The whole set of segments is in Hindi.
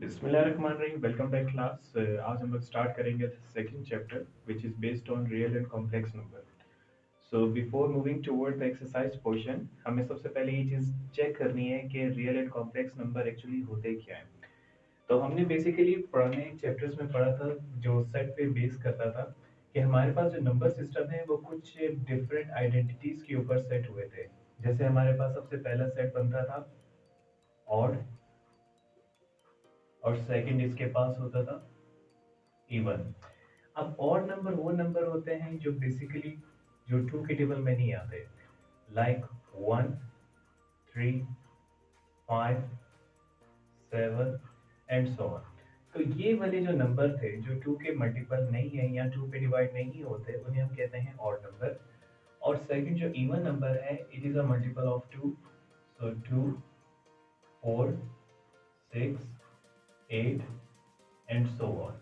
बिस्मिल्लाहिर्रहमानिर्रहीम वेलकम बैक क्लास। आज हम लोग स्टार्ट करेंगे second chapter which is based on real and complex number. So before moving toward the exercise portion, हमें सबसे पहले ये चीज़ चेक करनी है कि real and complex number actually होते क्या हैं। तो हमने बेसिकली पुराने चैप्टर्स में पढ़ा था जो सेट पे बेस करता था कि हमारे पास जो नंबर सिस्टम है वो कुछ डिफरेंट आइडेंटिटीज के ऊपर सेट हुए थे। जैसे हमारे पास सबसे पहला सेट बनता था ऑड, और सेकंड इसके पास होता था इवन। अब ऑड नंबर वो नंबर होते हैं जो बेसिकली जो टू के टेबल में नहीं आते, लाइक 1, 3, 5, 7 एंड सो ऑन। तो ये वाले जो नंबर थे जो टू के मल्टीपल नहीं है या टू पे डिवाइड नहीं होते, उन्हें हम कहते हैं ऑड नंबर। और सेकंड जो इवन नंबर है, it is a multiple of two. So 2, 4, 6, 8 and so on.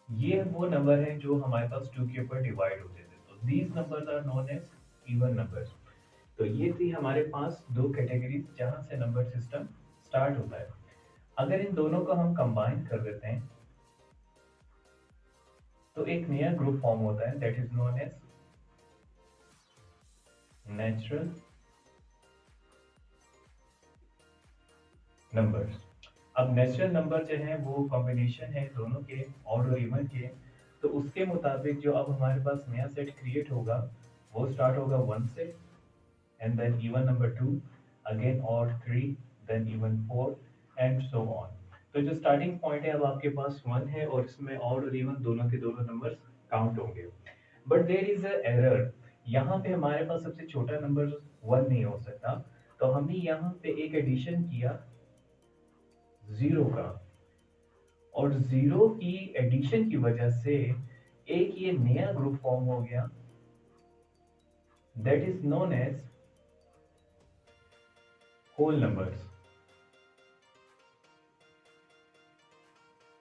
ये वो नंबर है जो हमारे पास टू के ऊपर डिवाइड होते थे, तो these numbers are known as even numbers. तो ये थी हमारे पास दो कैटेगरीज जहां से नंबर सिस्टम स्टार्ट होता है। अगर इन दोनों को हम कंबाइन कर देते हैं तो एक नया ग्रुप फॉर्म होता है, that is known as natural numbers. अब नेचुरल नंबर जो है वो कॉम्बिनेशन है दोनों के, ऑड और इवन के। तो उसके मुताबिक जो अब हमारे पास नया सेट क्रिएट होगा वो स्टार्ट होगा 1 से, and then even number 2, again odd 3, then even 4 and so on। तो जो स्टार्टिंग पॉइंट है अब आपके पास 1 है और इसमें ऑड और इवन दोनों के दोनों नंबर्स काउंट होंगे। But there is a error, यहाँ पे हमारे पास सबसे छोटा नंबर 1 नहीं हो सकता। तो हमने यहाँ पे एक एडिशन किया 0 का, और 0 की एडिशन की वजह से एक ये नया ग्रुप फॉर्म हो गया, that is known as whole numbers.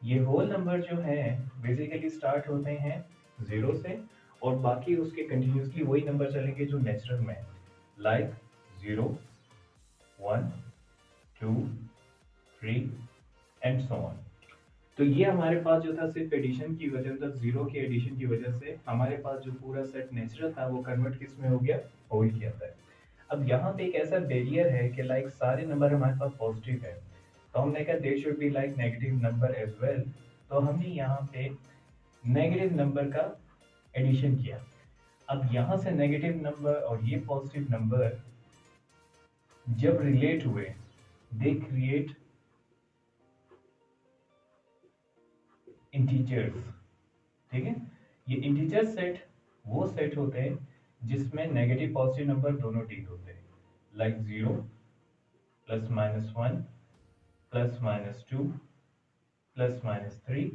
ये होल नंबर जो है बेसिकली स्टार्ट होते हैं 0 से, और बाकी उसके कंटिन्यूसली वही नंबर चलेंगे जो नेचुरल में, लाइक 0, 1, 2, 3 एंड सो ऑन। तो ये हमारे पास जो था सिर्फ एडिशन की वजह, मतलब 0 के एडिशन की वजह से हमारे पास जो पूरा सेट नेचुरल था वो कन्वर्ट किस में हो गया, होल के अंदर। अब यहाँ पे एक ऐसा बैरियर है कि लाइक सारे नंबर हमारे पास पॉजिटिव है, तो हमने कहा there should be like negative number as well. तो हमने यहाँ पे नेगेटिव नंबर का एडिशन किया। अब यहाँ से नेगेटिव नंबर और ये पॉजिटिव नंबर जब रिलेट हुए, दे क्रिएट इंटीजर्स। ठीक है, ये इंटीजर सेट वो सेट होते हैं जिसमें नेगेटिव पॉजिटिव नंबर दोनों डील होते हैं, like 0, plus minus 1, plus minus 2, plus minus 3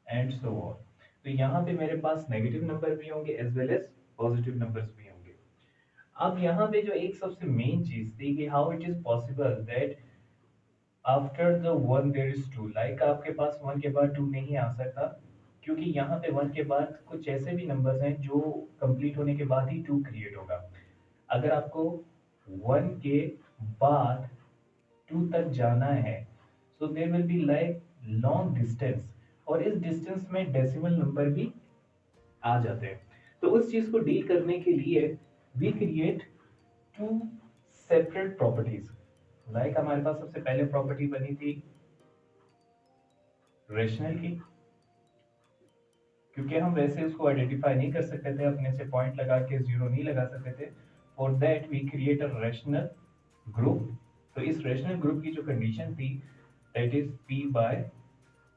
and so on. तो यहाँ पे मेरे पास नेगेटिव नंबर भी होंगे as well as positive numbers भी होंगे। अब यहाँ पे जो एक सबसे मेन चीज थी कि how it is possible that after the 1 there is 2, like आपके पास 1 के बाद 2 नहीं आ सकता, क्योंकि यहाँ पे 1 के बाद कुछ ऐसे भी नंबर्स हैं जो कंप्लीट होने के बाद ही 2 क्रिएट होगा। अगर आपको 1 के बाद 2 तक जाना है, so there will be like long distance, और इस डिस्टेंस में डेसिमल नंबर भी आ जाते हैं। तो उस चीज को डील करने के लिए we create two separate properties. Like हमारे पास सबसे पहले प्रॉपर्टी बनी थी रेशनल की, क्योंकि हम वैसे उसको आइडेंटिफाई नहीं कर सकते थे, अपने से पॉइंट लगा के जीरो नहीं लगा सकते थे। For that we create a rational group. तो इस रेशनल ग्रुप की जो कंडीशन थी, that is p by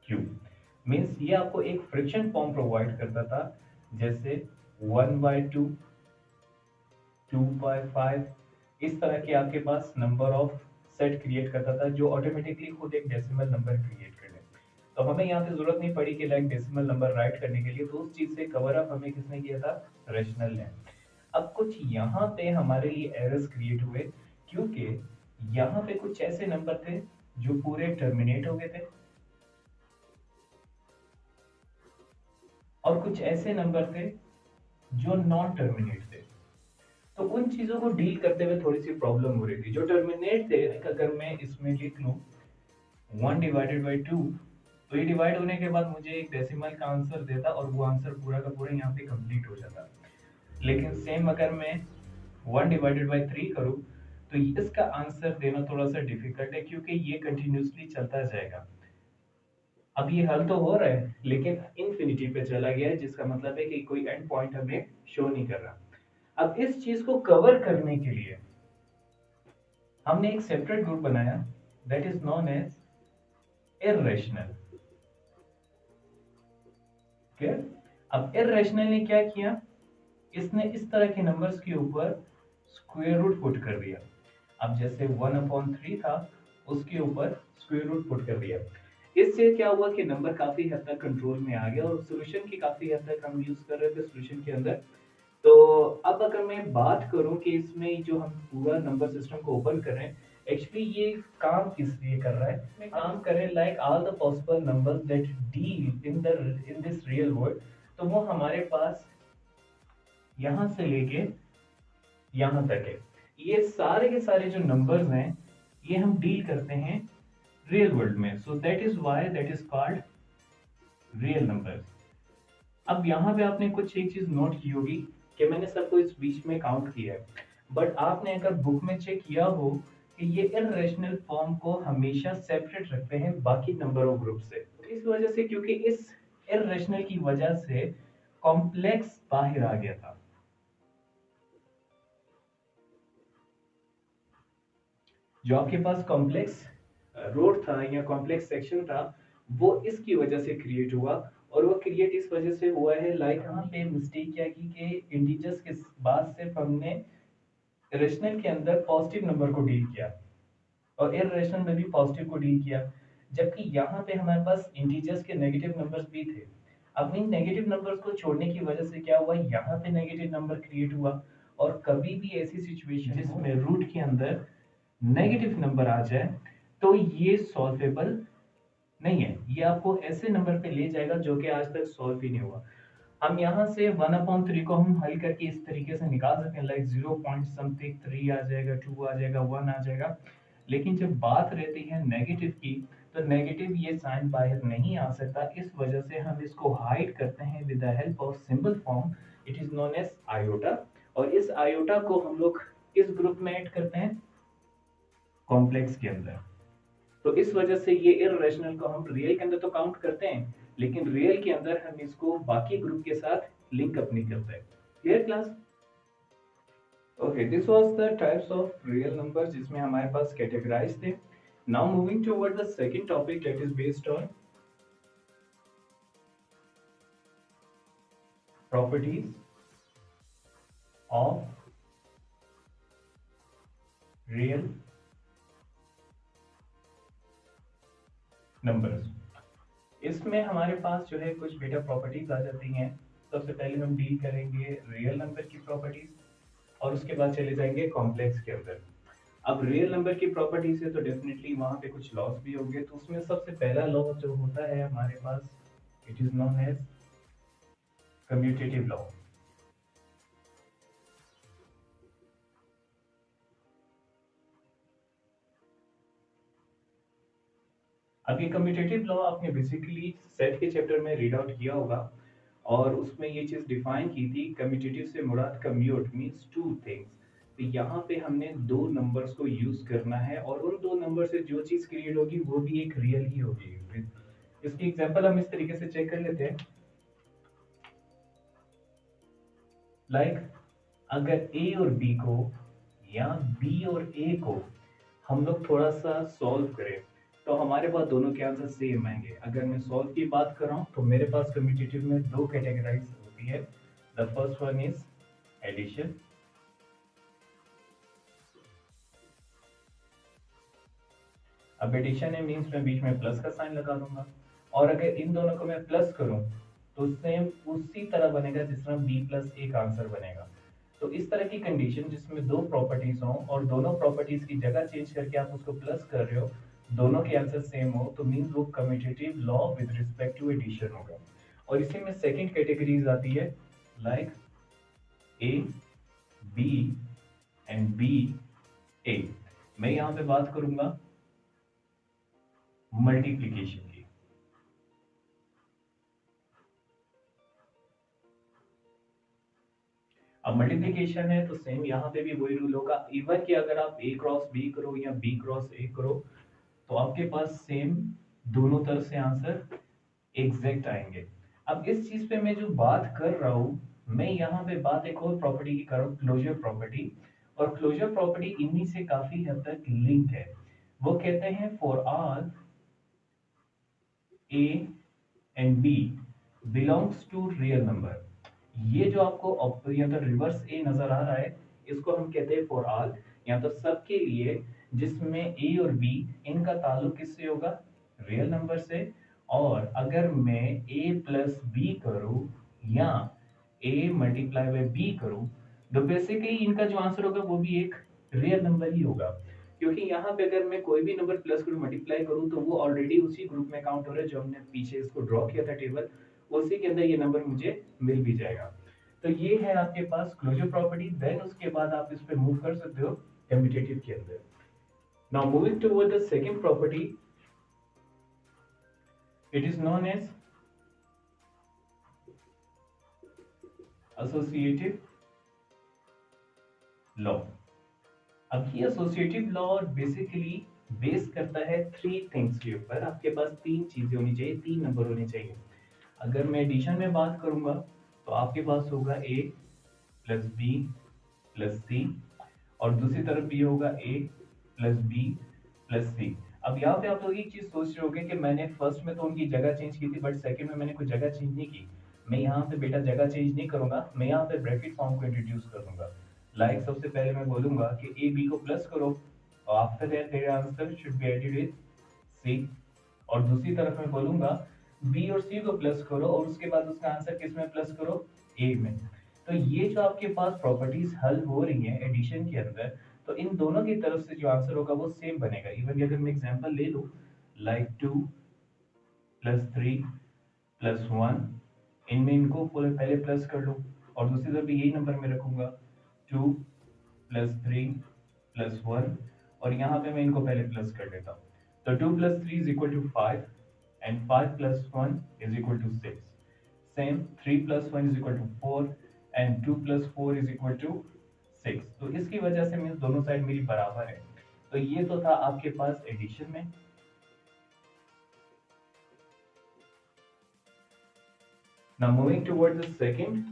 q। Means ये आपको एक फ्रिक्शन फॉर्म प्रोवाइड करता था, जैसे 1/2, 2/5, इस तरह के आपके पास नंबर ऑफ सेट क्रिएट करता था जो ऑटोमेटिकली खुद एक डेसिमल नंबर क्रिएट कर ले। तो हमें यहाँ पे जरूरत नहीं पड़ी कि लाइक डेसिमल नंबर राइट करने के लिए, तो उस चीज से कवर अप हमें किसने किया था, रेशनल ने। अब कुछ यहाँ पे हमारे लिए एरर्स क्रिएट हुए, क्योंकि यहाँ पे कुछ ऐसे नंबर थे जो पूरे टर्मिनेट हो गए थे, और कुछ ऐसे नंबर थे जो नॉन टर्मिनेट थे। तो उन चीजों को डील करते हुए थोड़ी सी प्रॉब्लम हो रही थी। जो टर्मिनेट थे, अगर मैं इसमें लिख लूं 1 डिवाइडेड बाई 2, तो ये डिवाइड होने के बाद मुझे एक डेसिमल का आंसर देता और वो आंसर पूरा का पूरा यहाँ पे कंप्लीट हो जाता। लेकिन सेम अगर मैं 1 डिवाइडेड बाई 3 करूँ तो इसका आंसर देना थोड़ा सा डिफिकल्ट है क्योंकि ये कंटिन्यूसली चलता जाएगा। अब ये हल तो हो रहा है लेकिन इन्फिनिटी पे चला गया है, जिसका मतलब है कि कोई एंड पॉइंट हमें शो नहीं कर रहा। अब इस चीज को कवर करने के लिए हमने एक सेपरेट ग्रुप बनाया that is known as irrational. Clear? अब इर्रेशनल ने क्या किया, इसने इस तरह के नंबर्स के ऊपर स्क्वायर रूट पुट कर दिया। अब जैसे 1/3 था उसके ऊपर स्क्वायर रूट पुट कर दिया। इससे क्या हुआ कि नंबर काफी हद तक कंट्रोल में आ गया और सॉल्यूशन की काफी हद तक हम यूज कर रहे थे सॉल्यूशन के अंदर। तो अब अगर मैं बात करूं कि इसमें जो हम पूरा नंबर सिस्टम को ओपन कर रहे हैं, एक्चुअली ये काम किस लिए कर रहा है, मैं काम कर रहे हैं like all the possible numbers that deal in this real world. तो वो हमारे पास यहाँ से लेके यहाँ तक है। ये सारे के सारे जो नंबर्स हैं ये हम डील करते हैं रियल वर्ल्ड में, so that is why that is called real numbers. अब यहाँ पे आपने कुछ एक चीज नोट की होगी कि मैंने सबको इस बीच में काउंट किया है, बट आपने अगर बुक में चेक किया हो कि ये इर्रेशनल फॉर्म को हमेशा सेपरेट रखते हैं बाकी नंबर ऑफ ग्रुप से। तो इस वजह से, क्योंकि इस इर्रेशनल की वजह से कॉम्प्लेक्स बाहर आ गया था। जो आपके पास कॉम्प्लेक्स रोड था या कॉम्प्लेक्स सेक्शन था वो इसकी वजह से क्रिएट हुआ। और वो क्रिएट इस वजह से हुआ है लाइक यहाँ पे मिस्टेक क्या की कि इंटीजर्स के बाद सिर्फ हमने रेशनल के अंदर पॉजिटिव नंबर को डील किया और इररेशनल में भी पॉजिटिव को डील किया, जबकि यहाँ पे हमारे पास इंटीजर्स के नेगेटिव नंबर्स भी थे। अब इन नेगेटिव नंबर्स को छोड़ने की वजह से क्या हुआ, यहाँ पे नेगेटिव नंबर क्रिएट हुआ। और कभी भी ऐसी सिचुएशन जिसमें रूट के अंदर नेगेटिव नंबर आ जाए तो ये सॉल्वेबल नहीं है, ये आपको ऐसे नंबर पे ले जाएगा जो कि आज तक सॉल्व ही नहीं हुआ। हम यहाँ से 1/3 को हम हल करके इस तरीके से निकाल सकते हैं लाइक 0 पॉइंट समथिंग 3 आ जाएगा, 2 आ जाएगा, 1 आ जाएगा। लेकिन जब बात रहती है नेगेटिव की तो नेगेटिव ये साइन बाहर नहीं आ सकता, इस वजह से हम इसको हाइड करते हैं with the help of symbol form, it is known as iota. और इस आयोटा को हम लोग इस ग्रुप में ऐड करते हैं कॉम्प्लेक्स के अंदर। तो इस वजह से ये इररेशनल को हम रियल के अंदर तो काउंट करते हैं लेकिन रियल के अंदर हम इसको बाकी ग्रुप के साथ लिंक अप नहीं करते। Clear class? Okay, this was the types of real numbers जिसमें हमारे पास कैटेगराइज थे। Now moving toward the second topic that is based on properties of real numbers. इसमें हमारे पास जो है कुछ बेटा प्रॉपर्टीज आ जाती हैं। सबसे पहले हम डील करेंगे रियल नंबर की प्रॉपर्टीज और उसके बाद चले जाएंगे कॉम्प्लेक्स के अंदर। अब रियल नंबर की प्रॉपर्टीज है तो डेफिनेटली वहां पे कुछ लॉस भी होंगे, तो उसमें सबसे पहला लॉ जो होता है हमारे पास, it is known as commutative law. अब ये कम्यूटेटिव लॉ आपने बेसिकली सेट के चैप्टर में रीड आउट किया होगा और उसमें ये चीज डिफाइन की थी, कम्यूटेटिव से मुराद कम्यूट मींस टू थिंग्स। तो यहाँ पे हमने दो नंबर्स को यूज करना है और उन दो नंबर से जो चीज क्रिएट होगी वो भी एक रियल ही होगी। इसकी एग्जांपल हम इस तरीके से चेक कर लेते हैं लाइक अगर ए और बी को या बी और ए को हम लोग थोड़ा सा सॉल्व करें तो हमारे पास दोनों के आंसर सेम आएंगे। अगर मैं सॉल्व की बात कर रहा हूँ तो मेरे पास कम्यूटेटिव में दो कैटेगराइज होती है। The first one is addition, अब एडिशन है मींस मैं बीच में प्लस का साइन लगा दूंगा और अगर इन दोनों को मैं प्लस करूं तो सेम उसी तरह बनेगा जिस तरह बी प्लस ए का आंसर बनेगा। तो इस तरह की कंडीशन जिसमें दो प्रॉपर्टीज हो और दोनों प्रॉपर्टीज की जगह चेंज करके आप उसको प्लस कर रहे हो, दोनों के आंसर सेम हो, तो मीन्स वो commutative law with respect to addition होगा। और इसी में सेकंड कैटेगरीज आती है like A B and B A. मैं यहाँ पे बात करूंगा मल्टीप्लीकेशन की। अब मल्टीप्लीकेशन है तो सेम यहाँ पे भी वही रूल होगा, इवन कि अगर आप a क्रॉस b करो या b क्रॉस a करो तो आपके पास सेम दोनों तरफ से आंसर एग्जैक्ट आएंगे। अब इस चीज पे मैं जो बात कर रहा हूँ, मैं यहाँ पे बात एक और प्रॉपर्टी की कर रहा हूँ, क्लोजर प्रॉपर्टी। और क्लोजर प्रॉपर्टी इन्हीं से काफी हद तक लिंक है। वो कहते हैं for all a and b belongs to real number. ये जो आपको यहाँ तो रिवर्स ए नजर आ रहा है, इसको हम कहते हैं फॉर ऑल, या तो सबके लिए जिसमें ए और बी इनका ताल्लुक किससे होगा, रियल नंबर से। और अगर मैं ए प्लस बी करूं या ए मल्टीप्लाई बाय बी करूं तो बेसिकली इनका जो आंसर होगा वो भी एक रियल नंबर ही होगा। क्योंकि यहाँ पे अगर मैं कोई भी नंबर प्लस करूं मल्टीप्लाई करूं तो वो ऑलरेडी उसी ग्रुप में काउंट हो रहा है जो हमने पीछे इसको ड्रॉ किया था टेबल, उसी के अंदर ये नंबर मुझे मिल भी जाएगा। तो ये है आपके पास क्लोजर प्रॉपर्टी। देन उसके बाद आप इस पे मूव कर सकते हो कम्यूटेटिव के अंदर। Now moving toward the second property, it is known as associative law. अब ये एसोसिएटिव लॉ बेसिकली बेस करता है थ्री थिंग्स के ऊपर। आपके पास तीन चीजें होनी चाहिए, तीन नंबर होने चाहिए। अगर मैं एडिशन में बात करूंगा तो आपके पास होगा a plus B plus C, और दूसरी तरफ भी होगा a प्लस बी प्लस सी। अब यहाँ पे आप लोग एक चीज सोच रहे होगे कि मैंने फर्स्ट में तो उनकी जगह चेंज की थी बट सेकंड में मैंने कोई जगह चेंज नहीं की। मैं यहाँ पे बेटा जगह चेंज नहीं करूंगा, मैं यहाँ पे ब्रैकेट फॉर्म को इंट्रोड्यूस कर दूंगा। लाइक सबसे पहले मैं बोलूंगा कि ए बी को प्लस करो और after that their answer should be added with C. और दूसरी तरफ मैं बोलूंगा बी और सी को प्लस करो और उसके बाद उसका आंसर किस में प्लस करो, ए में। तो ये जो आपके पास प्रॉपर्टीज हल हो रही हैं एडिशन के अंदर, तो इन दोनों की तरफ से जो आंसर होगा वो सेम बनेगा। इवन अगर मैं एग्जांपल ले लूं लाइक 2 प्लस 3 प्लस 1, इनमें इनको पहले प्लस कर लो और दूसरी तरफ भी यही नंबर में रखूंगा 2 प्लस 3 प्लस 1, और यहाँ पे मैं इनको पहले प्लस कर देता हूँ। तो 2 plus 3 is equal to 5 and 5 plus 1 is equal to 6। Same 3 plus 1 is equal to 4 and 2 plus 4 is equal to 6। तो इसकी वजह से मीन्स दोनों साइड मेरी बराबर है। तो ये तो था आपके पास एडिशन में। Now moving toward the second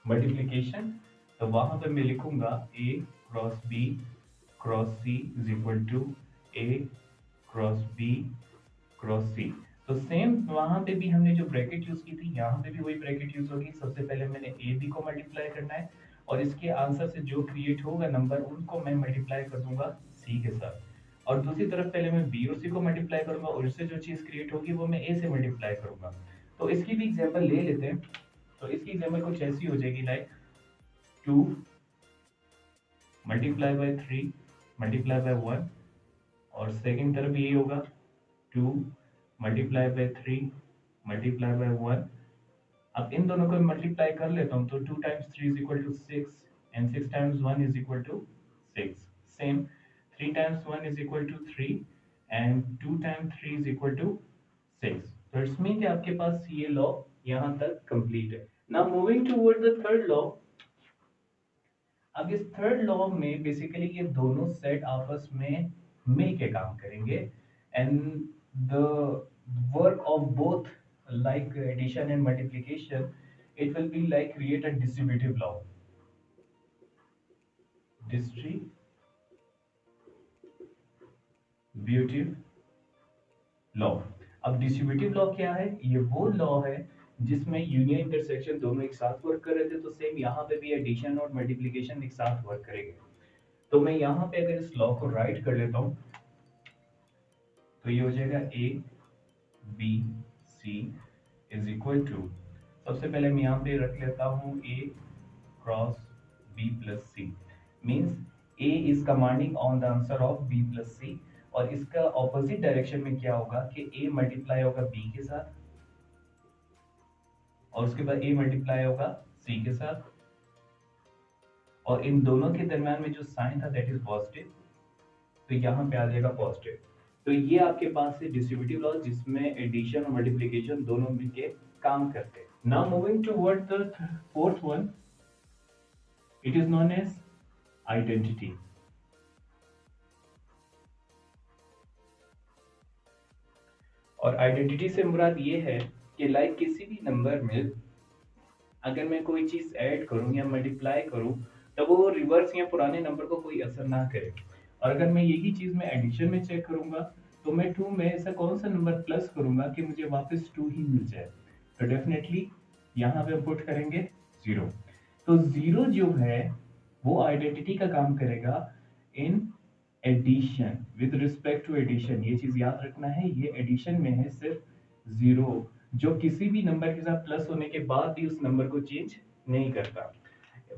multiplication, तो वहां पे मैं लिखूंगा a cross b cross c is equal to a cross b cross c। तो सेम वहां पे भी हमने जो ब्रैकेट यूज की थी यहाँ पे भी वही ब्रैकेट यूज होगी। सबसे पहले मैंने a b को मल्टीप्लाई करना है और इसके आंसर से जो क्रिएट होगा नंबर उनको मैं मल्टीप्लाई कर दूंगा c के साथ। और दूसरी तरफ पहले मैं b और c को मल्टीप्लाई करूंगा और इससे जो चीज क्रिएट होगी वो मैं a से मल्टीप्लाई करूंगा। तो इसकी भी एग्जांपल ले लेते हैं। तो इसकी एग्जांपल कुछ ऐसी हो जाएगी like 2 multiply bye 3 multiply by 1, और सेकंड तरफ यही होगा 2 मल्टीप्लाई बाय 3 मल्टीप्लाई बाय 1। अब इन दोनों को मल्टीप्लाई कर लेता हूँ तो 2 times 3 is equal to 6 and 6 times 1 is equal to 6। Same 3 times 1 is equal to 3 and 2 times 3 is equal to 6। तो इट्स मीन कि आपके पास ये लॉ यहाँ तक कंप्लीट है। Now moving toward the third law. अब इस थर्ड लॉ में बेसिकली ये दोनों सेट आपस में मिल के काम करेंगे and the work of both like addition and multiplication, it will be like create a distributive law, distributive law। अब डिस्ट्रीब्यूटिव लॉ क्या है, ये वो लॉ है जिसमें यूनियन इंटरसेक्शन दोनों एक साथ वर्क कर रहे थे। तो सेम यहाँ पे भी एडिशन और मल्टीप्लिकेशन एक साथ वर्क करेंगे। तो मैं यहाँ पे अगर इस लॉ को राइट कर लेता हूँ तो ये हो जाएगा a b c is equal to, सबसे पहले मैं यहाँ पे रख लेता हूँ a cross b plus C. Means a is commanding on the answer of b plus C, और इसका ऑपोजिट डायरेक्शन में क्या होगा कि a मल्टीप्लाई होगा b के साथ और उसके बाद a मल्टीप्लाई होगा c के साथ, और इन दोनों के दरम्यान में जो साइन था दैट इज पॉजिटिव, तो यहाँ पे आ जाएगा पॉजिटिव। तो ये आपके पास है डिस्ट्रीब्यूटिव लॉ जिसमें एडिशन और मल्टीप्लिकेशन दोनों मिलके काम करते हैं। Now moving toward the fourth one, it is known as identity. और आइडेंटिटी से मुराद ये है कि लाइक किसी भी नंबर में अगर मैं कोई चीज ऐड करूं या मल्टीप्लाई करूं तो वो रिवर्स या पुराने नंबर को कोई असर ना करे। और अगर मैं यही चीज मैं एडिशन में चेक करूंगा तो मैं 2 में ऐसा कौन सा नंबर प्लस करूंगा कि मुझे वापस 2 ही मिल जाए। तो डेफिनेटली यहाँ पे हम पुट करेंगे 0। तो 0 जो है वो आइडेंटिटी का काम करेगा in addition, with respect to addition. ये चीज याद रखना है, ये एडिशन में है सिर्फ 0, जो किसी भी नंबर के साथ प्लस होने के बाद भी उस नंबर को चेंज नहीं करता।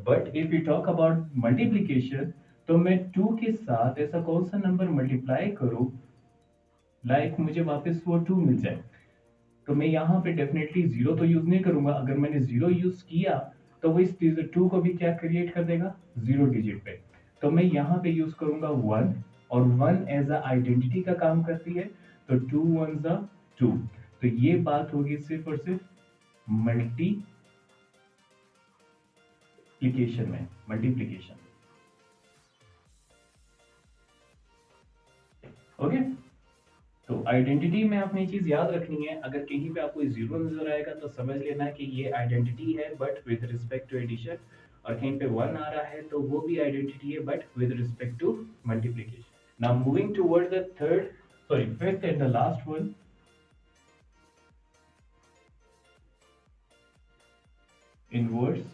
But if you talk about multiplication, तो मैं 2 के साथ ऐसा कौन सा नंबर मल्टीप्लाई करूं लाइक मुझे वापस वो 2 मिल जाए। तो मैं यहाँ पे डेफिनेटली 0 तो यूज नहीं करूंगा। अगर मैंने 0 यूज किया तो वो इस 2 को भी क्या क्रिएट कर देगा, 0 डिजिट पे। तो मैं यहाँ पे यूज करूंगा 1, और 1 एज अ आइडेंटिटी का काम करती है। तो 2 1 2। तो ये बात होगी सिर्फ और सिर्फ मल्टीप्लिकेशन में, मल्टीप्लिकेशन। ओके, तो आइडेंटिटी में आपने ये चीज याद रखनी है। अगर कहीं पे आपको 0 नजर आएगा तो समझ लेना है कि ये आइडेंटिटी है but with respect to addition. और कहीं पे 1 आ रहा है तो वो भी आइडेंटिटी है but with respect to multiplication. Now moving toward the third, sorry fifth and the last one, inverse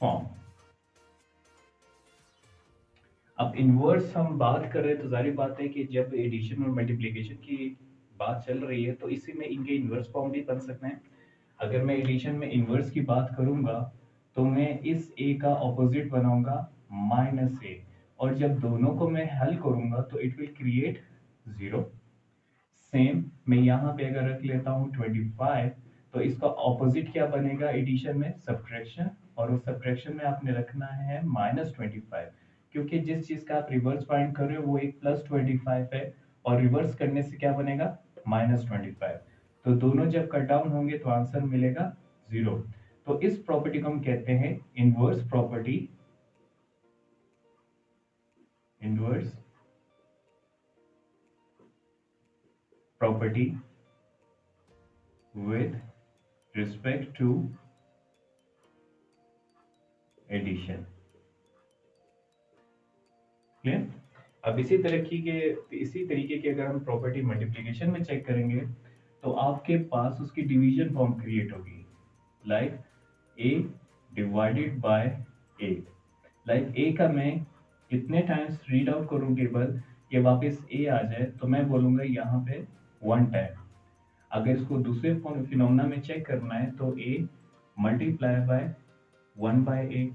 form. अब इनवर्स हम बात कर रहे हैं तो जाहिर बात है कि जब एडिशन और मल्टीप्लिकेशन की बात चल रही है तो इसी में इनके इनवर्स फॉर्म भी बन सकते हैं। अगर मैं एडिशन में इनवर्स की बात करूंगा तो मैं इस a का ऑपोजिट बनाऊंगा -a, और जब दोनों को मैं हल करूंगा तो इट विल क्रिएट 0। सेम मैं यहाँ पे अगर रख लेता हूँ 25, तो इसका ऑपोजिट क्या बनेगा एडिशन में, सब्ट्रैक्शन। और उस सब्ट्रैक्शन में आपने रखना है -25, क्योंकि जिस चीज का आप रिवर्स फाइंड कर रहे हो वो एक +25 है, और रिवर्स करने से क्या बनेगा, -25। तो दोनों जब कट डाउन होंगे तो आंसर मिलेगा 0। तो इस प्रॉपर्टी को हम कहते हैं inverse property, inverse property with respect to addition. Clear. अब इसी तरीके के अगर हम प्रॉपर्टी मल्टीप्लिकेशन में चेक करेंगे तो आपके पास उसकी डिवीजन फॉर्म क्रिएट होगी, like a divided by a। Like a का मैं कितने टाइम्स रीड आउट करूं टेबल कि वापस a आ जाए, तो मैं बोलूंगा यहाँ पे 1 टाइम। अगर इसको दूसरे फिनोमेना में चेक करना है तो a multiply by 1 by a,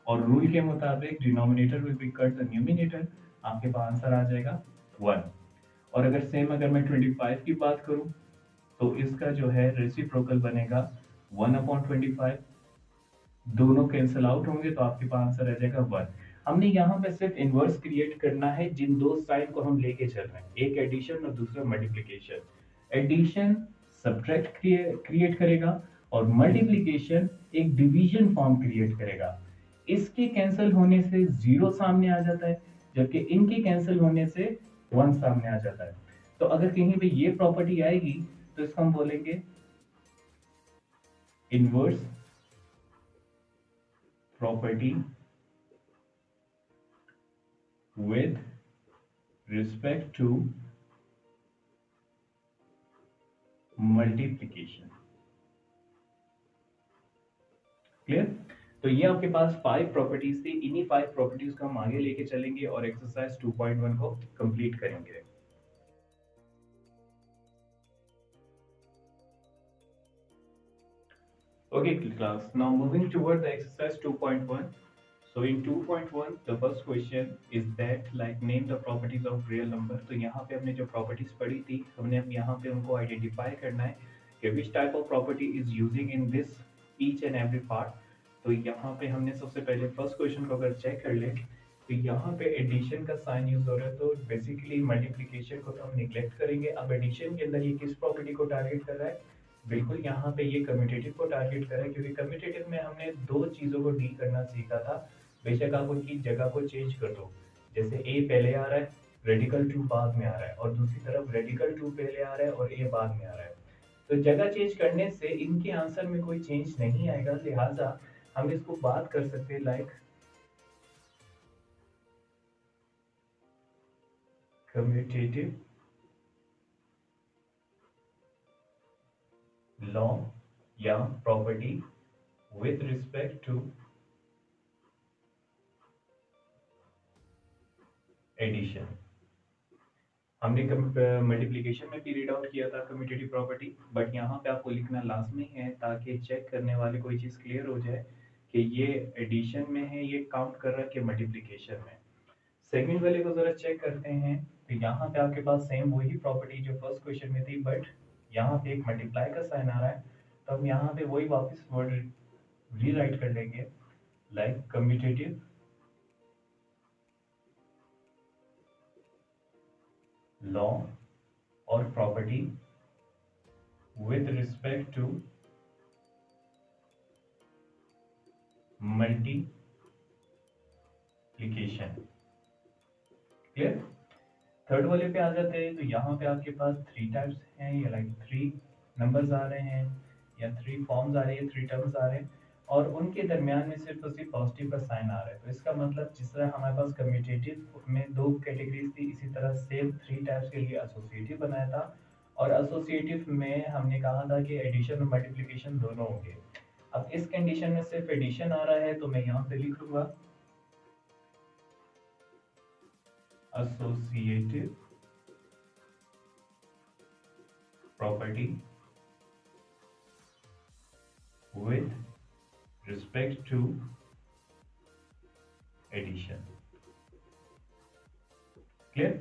और रूल के मुताबिक denominator will be cut the numerator, आपके पास आंसर आ जाएगा 1। और अगर सेम अगर मैं 25 की बात करूं तो इसका जो है रेसिप्रोकल बनेगा 1/25। दोनों कैंसिल आउट होंगे तो आपके पास आंसर आ जाएगा 1। हमने यहाँ पे सिर्फ इनवर्स क्रिएट करना है जिन दो साइन को हम लेके चल रहे हैं, एक एडिशन और दूसरा मल्टीप्लिकेशन। एडिशन सब्ट्रैक्ट क्रिएट करेगा और मल्टीप्लिकेशन एक डिवीजन फॉर्म क्रिएट करेगा। इसके कैंसिल होने से 0 सामने आ जाता है, जबकि इनके कैंसिल होने से 1 सामने आ जाता है। तो अगर कहीं पे ये प्रॉपर्टी आएगी तो इसको हम बोलेंगे inverse property with respect to multiplication। Clear. तो ये आपके पास 5 प्रॉपर्टीज थी, इन्हीं 5 प्रॉपर्टीज को हम आगे लेके चलेंगे और एक्सरसाइज 2.1 को कंप्लीट करेंगे। Okay class, now moving toward the exercise 2.1. So in 2.1 the first question is that like name the properties of real number। तो यहाँ पे हमने जो प्रॉपर्टीज पढ़ी थी हमने अब यहाँ पे उनको आइडेंटिफाई करना है कि which type of property is using in this each and every part। तो यहाँ पे हमने सबसे पहले फर्स्ट क्वेश्चन को अगर चेक कर ले तो यहाँ पे एडिशन का साइन यूज हो रहा है, तो बेसिकली मल्टीप्लिकेशन को तो हम निग्लेक्ट करेंगे। अब एडिशन के अंदर ये किस प्रॉपर्टी को टारगेट कर रहा है? बिल्कुल यहाँ पे ये कम्यूटेटिव को टारगेट कर रहा है, क्योंकि कम्यूटेटिव में हमने दो चीजों को डील करना सीखा था। बेशक आप उनकी जगह को चेंज कर दो, जैसे ए पहले आ रहा है, रेडिकल टू बाद में आ रहा है, और दूसरी तरफ रेडिकल टू पहले आ रहा है और ए बाद में आ रहा है। तो जगह चेंज करने से इनके आंसर में कोई चेंज नहीं आएगा, लिहाजा हम इसको बात कर सकते हैं लाइक कम्यूटेटिव लॉ या property with respect to addition. हमने मल्टीप्लिकेशन में भी रीड आउट किया था कम्यूटेटिव प्रॉपर्टी, बट यहाँ पे आपको लिखना लाजमी है ताकि चेक करने वाले को ये चीज़ क्लियर हो जाए कि ये एडिशन में है, ये काउंट कर रहा है कि मल्टीप्लिकेशन में। सेकंड वाले को जरा चेक करते हैं। तो यहाँ पे आपके पास सेम वही प्रॉपर्टी जो फर्स्ट क्वेश्चन में थी, बट यहाँ पे एक मल्टीप्लाई का साइन आ रहा है, तो हम यहाँ पे वही वापस वर्ड रीराइट कर लेंगे लाइक कम्यूटेटिव लॉ और property with respect to multiplication। Clear? Third वाले पे आ जाते हैं। तो यहाँ पे आपके पास थ्री टाइप्स हैं, या लाइक थ्री नंबर्स आ रहे हैं, या थ्री फॉर्म्स आ रही है, थ्री टर्म्स आ रहे हैं, और उनके दरमियान में सिर्फ और सिर्फ पॉजिटिव का साइन आ रहा है। तो इसका मतलब जिस तरह हमारे पास कम्यूटेटिव में दो कैटेगरीज थी, इसी तरह सेम थ्री टाइप्स के लिए एसोसिएटिव बनाया था, और एसोसिएटिव में हमने कहा था कि एडिशन और मल्टीप्लिकेशन दोनों होंगे। अब इस कंडीशन में सिर्फ एडिशन आ रहा है, तो मैं यहाँ पे लिख लूंगा associative property with respect to addition। Clear?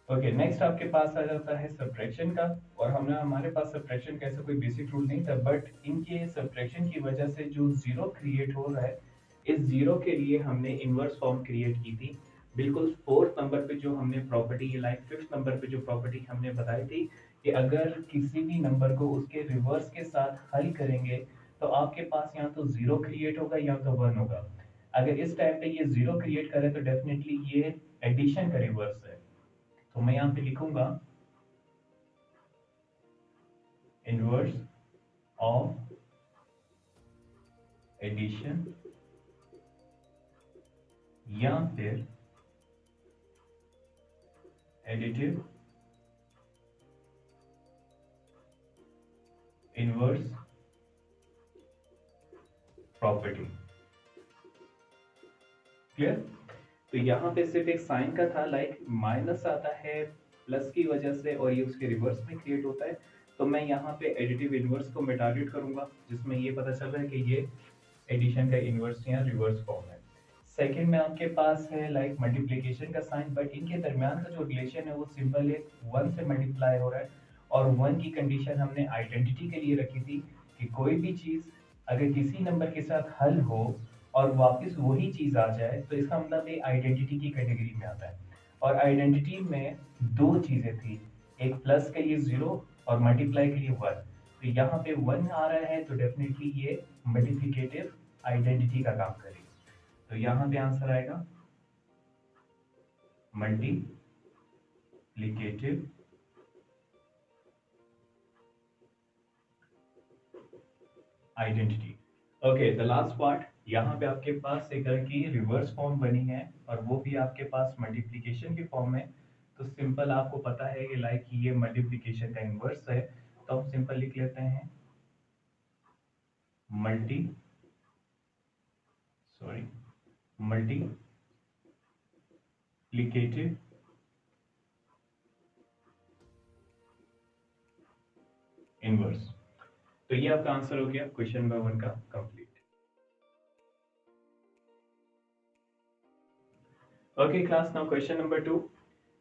Okay, next आपके पास आ जाता है सब्ट्रैक्शन का, और हमारे पास सब्ट्रैक्शन का ऐसा कोई बेसिक रूल नहीं था, बट इनके सब्ट्रैक्शन की वजह से जो जीरो क्रिएट हो रहा है, इस जीरो के लिए हमने इनवर्स फॉर्म क्रिएट की थी। बिल्कुल फोर्थ नंबर पे जो हमने प्रॉपर्टी, लाइक फिफ्थ नंबर पे जो प्रॉपर्टी हमने बताई थी कि अगर किसी भी नंबर को उसके रिवर्स के साथ हल करेंगे तो आपके पास या तो जीरो क्रिएट होगा या तो वन होगा। अगर इस टाइम पे ये जीरो क्रिएट करे तो डेफिनेटली ये एडिशन का रिवर्स है। तो मैं यहाँ पे लिखूंगा इनवर्स ऑफ एडिशन, या फिर एडिटिव इनवर्स प्रॉपर्टी। क्लियर? तो यहाँ पे सिर्फ एक साइन का था, लाइक माइनस आता है प्लस की वजह से, और ये उसके रिवर्स में क्रिएट होता है। तो मैं यहाँ पे एडिटिव इनवर्स को मैं टारगेट करूंगा, जिसमें ये पता चल रहा है कि ये एडिशन का इनवर्स या रिवर्स फॉर्म है। सेकंड में आपके पास है लाइक मल्टीप्लिकेशन का साइन, बट इनके दरमियान का जो रिलेशन है वो सिंपल है, वन से मल्टीप्लाई हो रहा है, और वन की कंडीशन हमने आइडेंटिटी के लिए रखी थी कि कोई भी चीज अगर किसी नंबर के साथ हल हो और वापस वही चीज आ जाए, तो इसका मतलब ये आइडेंटिटी की कैटेगरी में आता है। और आइडेंटिटी में दो चीजें थी, एक प्लस के लिए जीरो और मल्टीप्लाई के लिए वन। तो यहाँ पे वन आ रहा है, तो डेफिनेटली ये मल्टीप्लिकेटिव आइडेंटिटी का काम करेगी। तो यहाँ पे आंसर आएगा multiplicative identity. Okay, the last part, यहाँ पे आपके पास एक तरह की रिवर्स फॉर्म बनी है, और वो भी आपके पास मल्टीप्लिकेशन की फॉर्म है। तो सिंपल आपको पता है कि लाइक ये मल्टीप्लिकेशन का इनवर्स है, तो हम सिंपल लिख लेते हैं मल्टीप्लिकेटिव इनवर्स। तो ये आपका आंसर हो गया क्वेश्चन नंबर 1 का complete. Okay, class, now question number 2.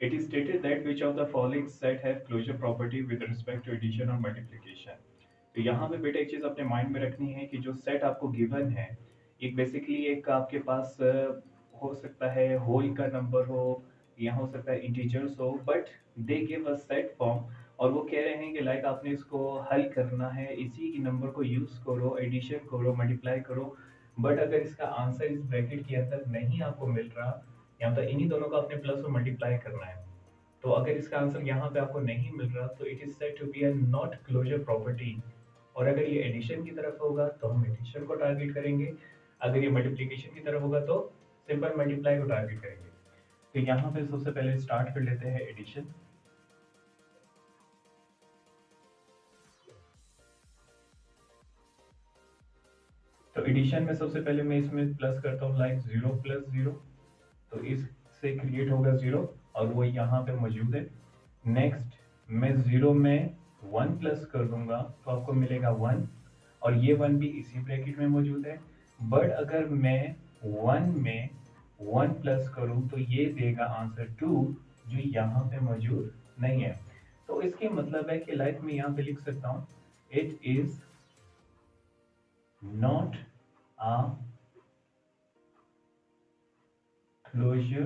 It is stated that which of the following set have closure property with respect to addition or multiplication। तो यहाँ पे बेटा एक चीज अपने माइंड में रखनी है कि जो सेट आपको गिवन है, एक बेसिकली एक आपके पास हो सकता है होल का नंबर हो या हो सकता है इंटीजर्स हो, but they give a set form और वो कह रहे हैं कि लाइक आपने इसको हल करना है, इसी की नंबर को यूज करो, एडिशन करो, मल्टीप्लाई करो। बट अगर इसका आंसर इस ब्रैकेट के अंदर नहीं आपको मिल रहा, या मतलब इन्हीं दोनों को आपने प्लस और मल्टीप्लाई करना है, तो अगर इसका आंसर यहाँ पे आपको नहीं मिल रहा तो it is said to be a not closure property. और अगर ये एडिशन की तरफ होगा तो हम एडिशन को टारगेट करेंगे, अगर ये मल्टीप्लिकेशन की तरफ होगा तो सिंपल मल्टीप्लाई को टारगेट करेंगे। तो यहाँ पे सबसे पहले स्टार्ट कर लेते हैं एडिशन। तो एडिशन में सबसे पहले मैं इसमें प्लस करता हूँ, लाइक 0 + 0, तो इससे क्रिएट होगा 0 और वो यहाँ पे मौजूद है। नेक्स्ट मैं 0 में 1 प्लस कर दूंगा तो आपको मिलेगा 1, और ये 1 भी इसी ब्रैकेट में मौजूद है। बट अगर मैं 1 में 1 प्लस करूं तो ये देगा आंसर 2, जो यहाँ पे मौजूद नहीं है। तो इसके मतलब है कि लाइक मैं यहाँ पे लिख सकता हूँ, it is not a closure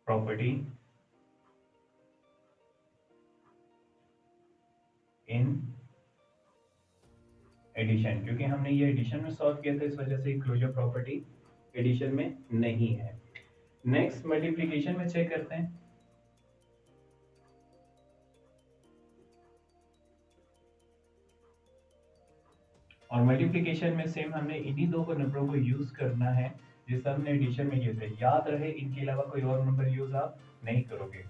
property in addition, क्योंकि हमने ये एडिशन में सॉल्व किया था, इस वजह से क्लोजर प्रॉपर्टी एडिशन में नहीं है। नेक्स्ट मल्टीप्लिकेशन में चेक करते हैं। और मल्टीप्लिकेशन में सेम हमने इन्हीं दो नंबरों को यूज करना है जिसे हमने एडिशन में किए थे। याद रहे इनके अलावा कोई और नंबर यूज आप नहीं करोगे।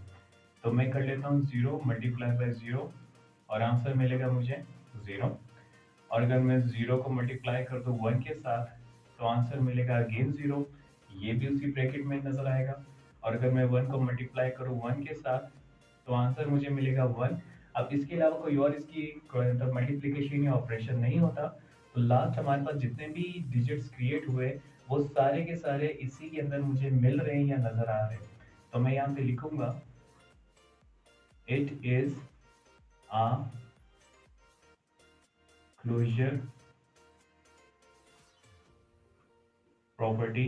तो मैं कर लेता हूँ 0 मल्टीप्लाई बाय 0 और आंसर मिलेगा मुझे 0। और अगर मैं 0 को मल्टीप्लाई कर दूँ 1 के साथ तो आंसर मिलेगा अगेन 0, ये भी उसी ब्रैकेट में नजर आएगा। और अगर मैं 1 को मल्टीप्लाई करूँ 1 के साथ तो आंसर मुझे मिलेगा 1। अब इसके अलावा कोई और इसकी मतलब मल्टीप्लिकेशन या ऑपरेशन नहीं होता, तो लास्ट हमारे पास जितने भी डिजिट्स क्रिएट हुए वो सारे के सारे इसी के अंदर मुझे मिल रहे हैं या नजर आ रहे हैं। तो मैं यहाँ पे लिखूंगा it is a closure property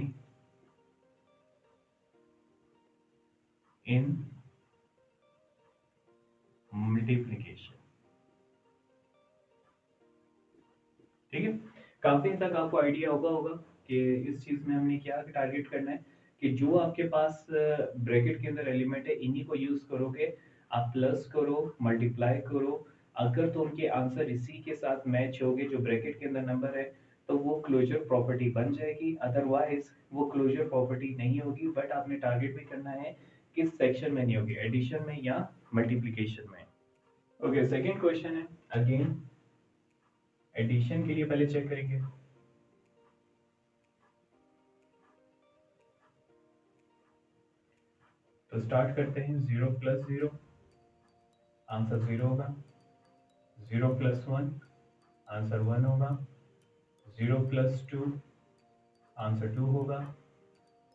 in multiplication. ठीक है, काफी हद तक आपको आइडिया होगा कि इस चीज में हमने क्या टारगेट करना है, कि जो आपके पास ब्रैकेट के अंदर एलिमेंट है इन्हीं को यूज करोगे, आप प्लस करो मल्टीप्लाई करो, अगर तो उनके आंसर इसी के साथ मैच होगे जो ब्रैकेट के अंदर नंबर है तो वो क्लोजर प्रॉपर्टी बन जाएगी, अदरवाइज वो क्लोजर प्रॉपर्टी नहीं होगी। बट आपने टारगेट भी करना है किस सेक्शन में नहीं होगी, एडिशन में या मल्टीप्लिकेशन में। ओके, सेकेंड क्वेश्चन है अगेन एडिशन के लिए, पहले चेक करेंगे। तो स्टार्ट करते हैं 0 + 0, आंसर 0 होगा। 0 + 1, आंसर 1 होगा। 0 + 2, आंसर 2 होगा।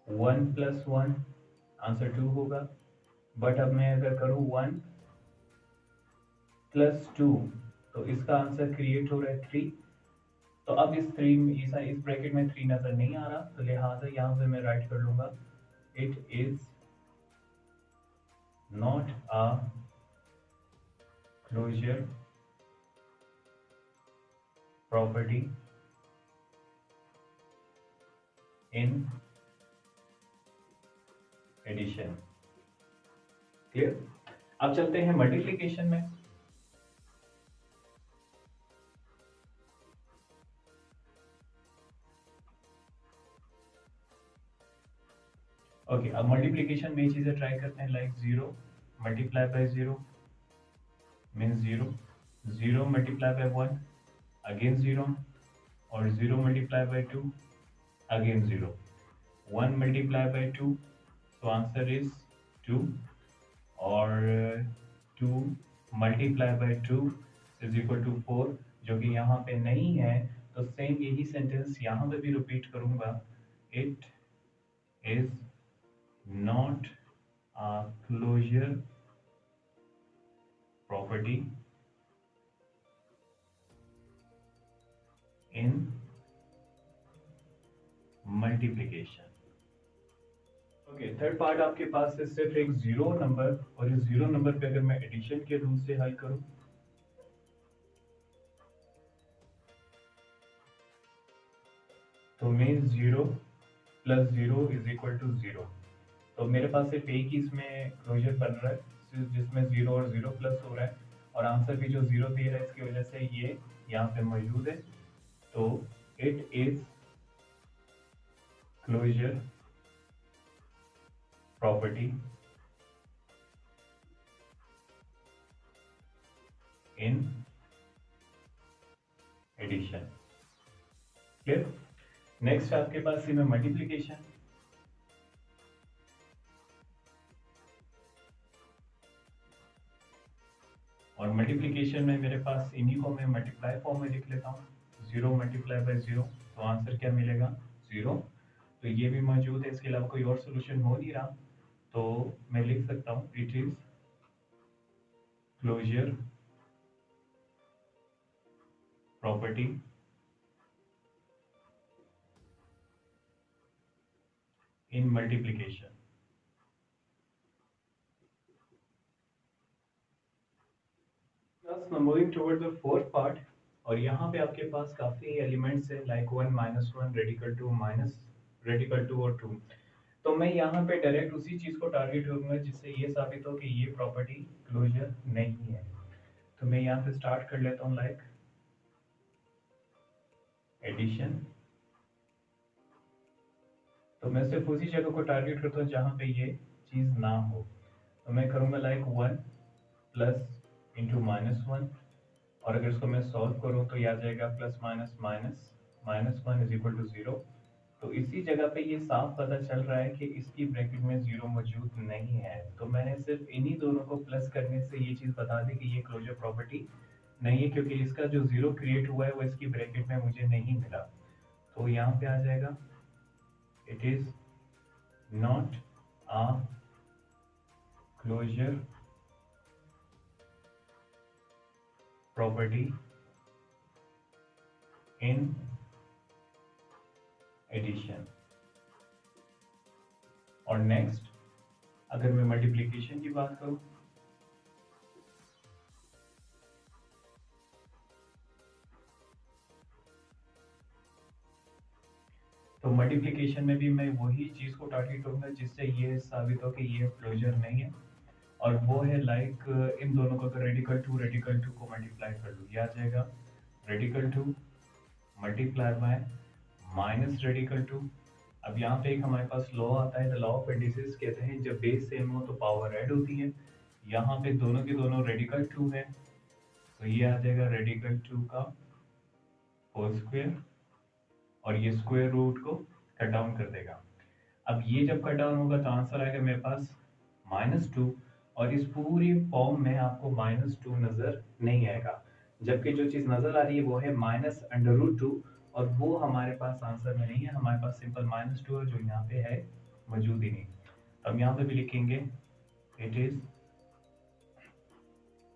1 + 1, आंसर 2 होगा। बट अब मैं अगर करूँ 1 + 2 तो इसका आंसर क्रिएट हो रहा है 3। तो अब इस 3 में इस ब्रैकेट में 3 नजर नहीं आ रहा, तो लिहाजा यहाँ पे मैं राइट कर लूंगा it is not a closure property in addition. Clear. अब चलते हैं मल्टीप्लिकेशन में। ओके, अब मल्टीप्लिकेशन में ये चीजें ट्राई करते हैं, like 0 multiply by 0 means 0, 0 multiply by 1 again 0, और 0 multiply by 2 again 0, 1 multiply by 2 तो आंसर इज 2, और 2 multiply by 2 is equal to 4, जो कि यहाँ पे नहीं है। तो सेम यही सेंटेंस यहाँ पे भी रिपीट करूंगा, it is not a closure property in multiplication. Okay, third part आपके पास है सिर्फ एक जीरो नंबर, और इस जीरो नंबर पे अगर मैं एडिशन के रूल से हल करूं तो mean zero plus zero is equal to zero. तो मेरे पास सिर्फ एक ही इसमें क्लोजर बन रहा है जिसमें जीरो और जीरो प्लस हो रहा है, और आंसर भी जो जीरो दे रहा है इसकी वजह से ये यहाँ पे मौजूद है। तो it is closure property in addition. Clear? Next आपके पास इनमें मल्टीप्लिकेशन। और मल्टीप्लिकेशन में मेरे पास इन्हीं को मैं मल्टीप्लाई फॉर्म में लिख लेता हूँ, जीरो मल्टीप्लाई बाय जीरो, तो आंसर क्या मिलेगा? जीरो। तो ये भी मौजूद है, इसके अलावा कोई और सोल्यूशन हो नहीं रहा, तो मैं लिख सकता हूँ it is closure property in multiplication. Moving toward the fourth part, और यहाँ पे आपके पास काफी एलिमेंट्स है like one minus one radical two minus radical two और टू। तो मैं यहाँ पे डायरेक्ट उसी चीज को टारगेट करूंगा जिससे ये साबित हो कि ये प्रॉपर्टी क्लोजर नहीं है। तो मैं यहाँ से स्टार्ट कर लेता हूँ लाइक एडिशन। तो मैं सिर्फ उसी जगह को टारगेट करता हूँ जहाँ पे ये चीज ना हो। तो मैं करूंगा like one plus into minus one, और अगर इसको मैं सॉल्व करूँ तो ये आ जाएगा plus minus minus minus one is equal to zero. तो इसी जगह पे ये साफ पता चल रहा है कि इसकी ब्रैकेट में जीरो मौजूद नहीं है। तो मैंने सिर्फ इन्हीं दोनों को प्लस करने से ये चीज बता दी कि ये क्लोजर प्रॉपर्टी नहीं है, क्योंकि इसका जो जीरो क्रिएट हुआ है वो इसकी ब्रैकेट में मुझे नहीं मिला। तो यहाँ पे आ जाएगा it is not a closure property in addition. और नेक्स्ट अगर मैं मल्टीप्लिकेशन की बात करूं तो मल्टीप्लिकेशन में भी मैं वही चीज को टारगेट करूंगा जिससे ये साबित हो कि ये क्लोजर नहीं है, और वो है लाइक इन दोनों को अगर रेडिकल टू को मल्टीप्लाई कर लूँ, ये आ जाएगा radical two multiply by minus radical two. अब यहाँ पे एक हमारे पास लॉ आता है, द लॉ ऑफ एडिसिस, कहते हैं जब बेस सेम हो तो पावर ऐड होती है। यहाँ पे दोनों के दोनों रेडिकल टू है, तो ये आ जाएगा रेडिकल टू का होल स्क्वायर, और ये स्क्वायर रूट को कट डाउन कर देगा। अब ये जब कट डाउन होगा तो आंसर आएगा मेरे पास -2, और इस पूरी फॉर्म में आपको -2 नजर नहीं आएगा, जबकि जो चीज नजर आ रही है वो है -√2, और वो हमारे पास आंसर में नहीं है, हमारे पास सिंपल -2 है जो यहाँ पे है मौजूद ही नहीं। तो हम यहाँ पे भी लिखेंगे it is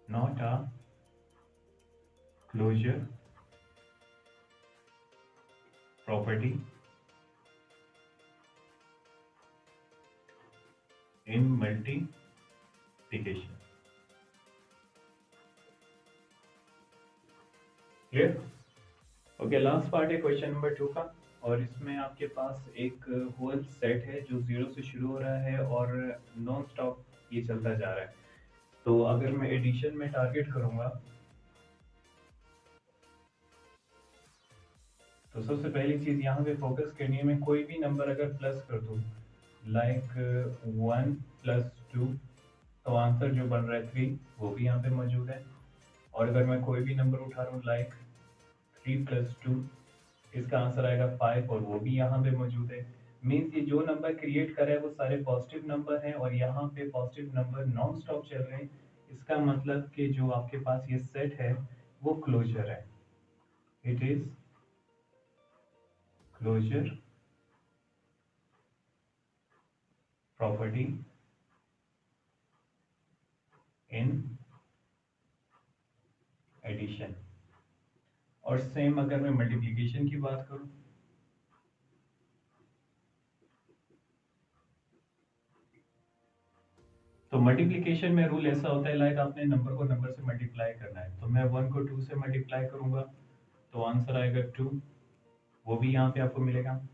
not a closure property in multiplication. Clear? Okay, last part है क्वेश्चन नंबर 2 का, और इसमें आपके पास एक होल सेट है जो जीरो से शुरू हो रहा है और नॉन स्टॉप ये चलता जा रहा है। तो अगर मैं एडिशन में टारगेट करूंगा तो सबसे पहली चीज यहाँ पे फोकस करनी है, मैं कोई भी नंबर अगर प्लस कर दूं लाइक 1 + 2, तो आंसर जो बन रहा है 3 वो भी यहाँ पे मौजूद है। और अगर मैं कोई भी नंबर उठा रहा हूँ लाइक 3 + 2, इसका आंसर आएगा 5, और वो भी यहाँ पे मौजूद है। मीन्स ये जो नंबर क्रिएट कर रहा है वो सारे पॉजिटिव नंबर हैं, और यहाँ पे पॉजिटिव नंबर नॉन स्टॉप चल रहे हैं। इसका मतलब कि जो आपके पास ये सेट है वो क्लोजर है। It is closure property in addition. और सेम अगर मैं मल्टीप्लिकेशन की बात करूं तो मल्टीप्लिकेशन में रूल ऐसा होता है, लाइक आपने नंबर को नंबर से मल्टीप्लाई करना है, तो मैं 1 को 2 से मल्टीप्लाई करूंगा तो आंसर आएगा 2, वो भी यहाँ पे आपको मिलेगा।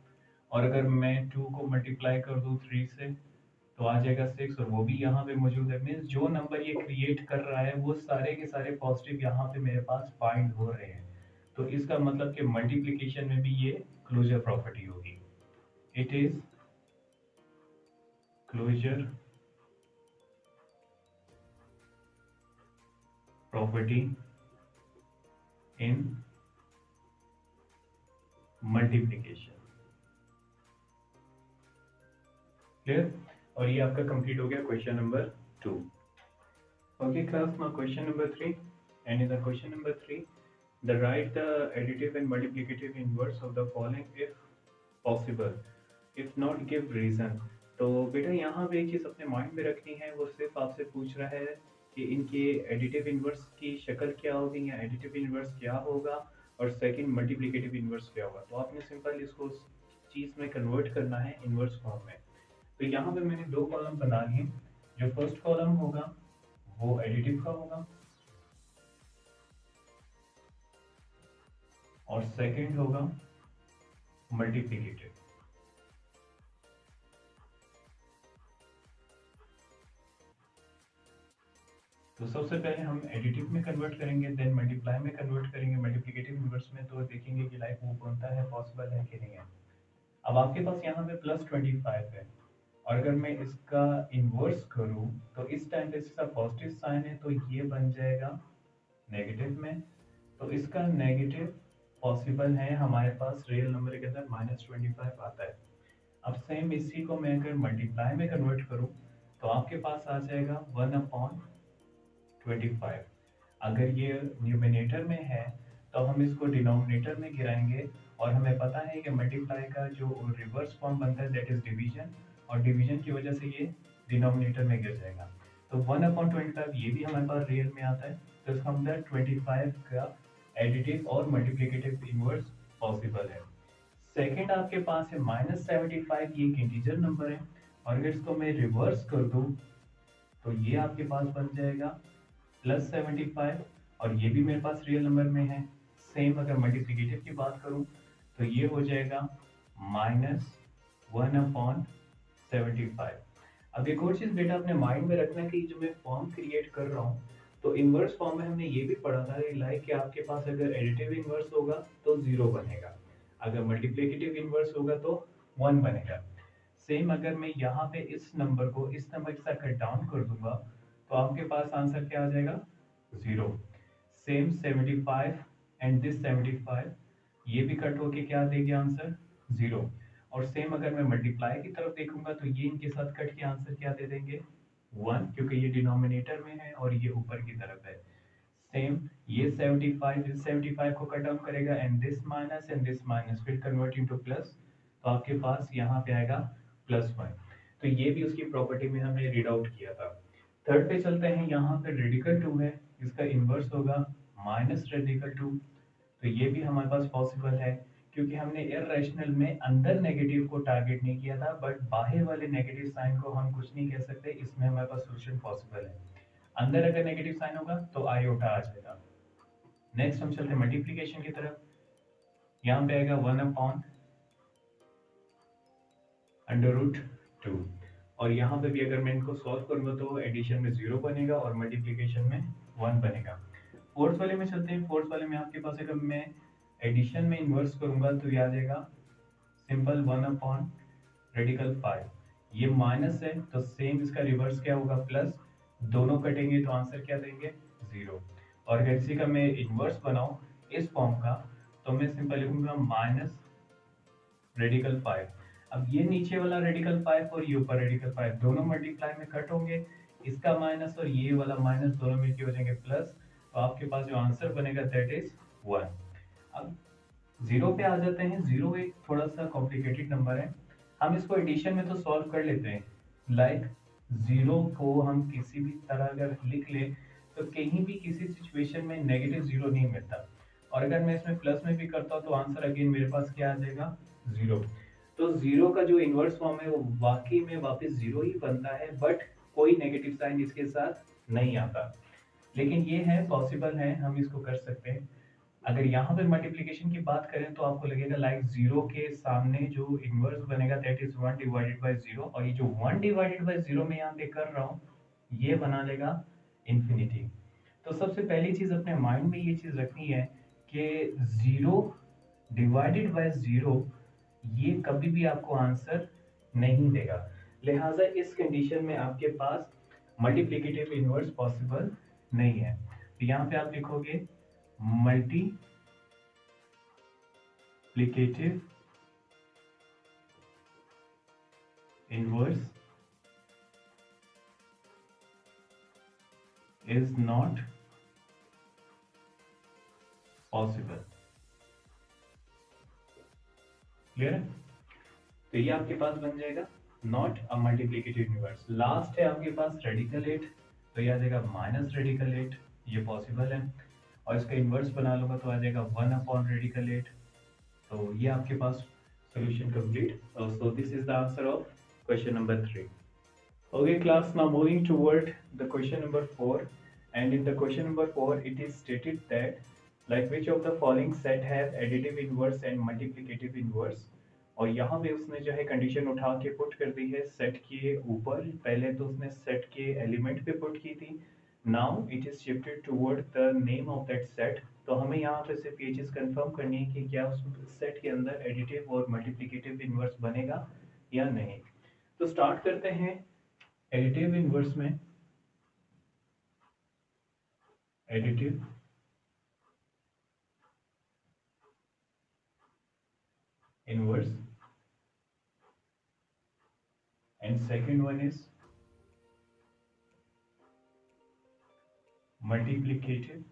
और अगर मैं 2 को मल्टीप्लाई कर दूँ 3 से तो आ जाएगा 6, और वो भी यहाँ पे मौजूद है। मीन्स जो नंबर ये क्रिएट कर रहा है वो सारे के सारे पॉजिटिव यहाँ पे मेरे पास फाइंड हो रहे हैं। तो इसका मतलब कि मल्टीप्लिकेशन में भी ये क्लोजर प्रॉपर्टी होगी। It is closure property in multiplication. Clear? और ये आपका कंप्लीट हो गया question number 2। Okay class, now question number 3, and in the question number 3 the write the additive and multiplicative inverse of the following if possible, if not give reason। तो बेटा यहाँ पे एक चीज़ अपने माइंड में रखनी है, वो सिर्फ आपसे पूछ रहा है कि इनके एडिटिव इन्वर्स की शक्ल क्या होगी या एडिटिव इन्वर्स क्या होगा, और सेकंड मल्टीप्लिकेटिव इन्वर्स क्या होगा। तो आपने सिंपल इसको चीज़ में कन्वर्ट करना है इन्वर्स फॉर्म में। तो यहाँ पे मैंने दो कॉलम बना लिए। जो फर्स्ट कॉलम होगा वो एडिटिव का होगा और सेकंड होगा मल्टीप्लिकेटिव। तो सबसे पहले हम एडिटिव में कन्वर्ट करेंगे, देन मल्टीप्लाई में कन्वर्ट करेंगे, मल्टीप्लिकेटिव इन्वर्स में। तो देखेंगे कि लाइक वो बनता है, पॉसिबल है कि नहीं है। अब आपके पास यहाँ पे +25 है, और अगर मैं इसका इन्वर्स करूँ तो इस टाइम पे इसका पॉजिटिव साइन है, तो ये बन जाएगा नेगेटिव में। तो इसका नेगेटिव पॉसिबल है हमारे पास, रियल नंबर के अंदर -25 आता है। अब सेम इसी को मैं अगर मल्टीप्लाई में कन्वर्ट करूँ तो आपके पास आ जाएगा 1/25। अगर ये न्यूमिनेटर में है तो हम इसको डिनोमिनेटर में गिराएंगे, और हमें पता है कि मल्टीप्लाई का जो रिवर्स फॉर्म बनता है दैट इज डिवीजन, और डिवीजन की वजह से ये डिनोमिनेटर में गिर जाएगा। तो 1/25 ये भी हमारे पास रियल में आता है। तो इसका मतलब 25 का एडिटिव और मल्टीप्लिकेटिव इनवर्स पॉसिबल है। सेकंड आपके पास है -75, ये एक इंटीजर नंबर है, और अगर इसको मैं रिवर्स कर दूं तो ये आपके पास बन जाएगा +75, और ये भी मेरे पास रियल नंबर में है। सेम अगर मल्टीप्लिकेटिव की बात करूं तो ये हो जाएगा -1/75। अब एक और चीज बेटा अपने माइंड में रखना कि जो मैं फॉर्म क्रिएट कर रहा हूँ, तो इनवर्स फॉर्म में हमने ये भी पढ़ा था लाइक कि आपके पास अगर एडिटिव इनवर्स होगा तो 0 बनेगा, अगर मल्टीप्लिकेटिव इनवर्स होगा तो 1 बनेगा। सेम अगर मैं यहाँ पे इस नंबर को इस नंबर के साथ कट डाउन कर दूंगा तो आपके पास आंसर क्या आ जाएगा? 0। सेम 75 एंड दिस 75, ये भी कट होके क्या देगी आंसर? 0। और सेम अगर मैं मल्टीप्लाई की तरफ देखूंगा तो ये इनके साथ कट के आंसर क्या दे देंगे? 1, क्योंकि ये डिनोमिनेटर में है और ये ऊपर की तरफ है। सेम ये 75 इस 75 को कट डाउन करेगा, एंड दिस माइनस फिर कन्वर्ट इनटू प्लस, तो आपके पास यहाँ पे आएगा +1। तो ये भी उसकी प्रॉपर्टी में हमने रीड आउट किया था। थर्ड पे चलते हैं, यहाँ पे रेडिकल 2 है, इसका इन्वर्स होगा -रेडिकल 2। तो ये भी हमारे पास पॉसिबल है, क्योंकि हमने इर्रेशनल में अंदर नेगेटिव को टारगेट नहीं किया था, बट बाहर वाले नेगेटिव साइन को हम कुछ नहीं कह सकते, इसमें हमारे पास सोल्यूशन पॉसिबल है। अंदर अगर नेगेटिव साइन होगा तो आयोटा आ जाएगा। नेक्स्ट हम चलते हैं मल्टीप्लिकेशन की तरफ। यहाँ पे आएगा 1/√2, और यहाँ पे भी अगर मैं इनको सॉल्व करूंगा तो एडिशन में 0 बनेगा और मल्टीप्लिकेशन में 1 बनेगा। फोर्थ वाले में चलते हैं। फोर्थ वाले में आपके पास अगर मैं एडिशन में इन्वर्स करूंगा तो ये आ जाएगा सिंपल 1/5। ये माइनस है तो सेम इसका रिवर्स क्या होगा? प्लस। दोनों कटेंगे तो आंसर क्या देंगे? 0। और अगर इसी का मैं इन्वर्स बनाऊं इस फॉर्म का तो मैं सिंपल लिखूंगा -5। अब ये नीचे वाला -5 और ये ऊपर -5 दोनों मल्टीप्लाई में कट होंगे, इसका माइनस और ये वाला माइनस दोनों मिलके हो जाएंगे प्लस। तो आपके पास जो आंसर बनेगा दैट इज 1। अब 0 पे आ जाते हैं। 0 एक थोड़ा सा कॉम्प्लिकेटेड नंबर है, हम इसको एडिशन में तो सॉल्व कर लेते हैं। लाइक 0 को हम किसी भी तरह अगर लिख ले तो कहीं भी किसी सिचुएशन में -0 नहीं मिलता, और अगर मैं इसमें प्लस में भी करता हूँ तो आंसर अगेन मेरे पास क्या आ जाएगा? 0। तो 0 का जो इन्वर्स फॉर्म है वो वाकई में वापस 0 ही बनता है, बट कोई नेगेटिव साइन इसके साथ नहीं आता, लेकिन ये है पॉसिबल है, हम इसको कर सकते हैं। अगर यहाँ पे मल्टीप्लिकेशन की बात करें तो आपको लगेगा लाइक जीरो के सामने जो इनवर्स बनेगा that is 1 divided by zero, और ये जो 1 डिवाइडेड बाय जीरो में यहाँ पे कर रहा हूँ ये बना लेगा इंफिनिटी। तो सबसे पहली चीज अपने माइंड में ये चीज रखनी है कि जीरो डिवाइडेड बाय जीरो ये कभी भी आपको आंसर नहीं देगा, लिहाजा इस कंडीशन में आपके पास मल्टीप्लिकेटिव इनवर्स पॉसिबल नहीं है। तो यहाँ पे आप लिखोगे multiplicative inverse is not possible. Clear है? तो ये आपके पास बन जाएगा not a multiplicative inverse. Last है आपके पास रेडिकल 8, तो ये आ जाएगा माइनस रेडिकल 8, ये पॉसिबल है। और इसका इनवर्स बना लूंगा तो आ जाएगा 1 अपॉन रेडिकल 8। तो ये आपके पास solution complete. So this is the answer of question number 3. Okay class, now moving toward the question number 4, and in the question number 4 it is stated that like which of the following set have additive inverse and multiplicative inverse। और यहाँ पे उसने जो है कंडीशन उठा के पुट कर दी है सेट के ऊपर, पहले तो उसने सेट के एलिमेंट पे पुट की थी, now it is shifted toward the name of that set. तो हमें यहाँ पे सिर्फ ये चीज कंफर्म करनी है कि क्या उस सेट के अंदर एडिटिव और मल्टीप्लिकेटिव इनवर्स बनेगा या नहीं। तो स्टार्ट करते हैं एडिटिव इनवर्स में। Additive inverse and second one is multiplicative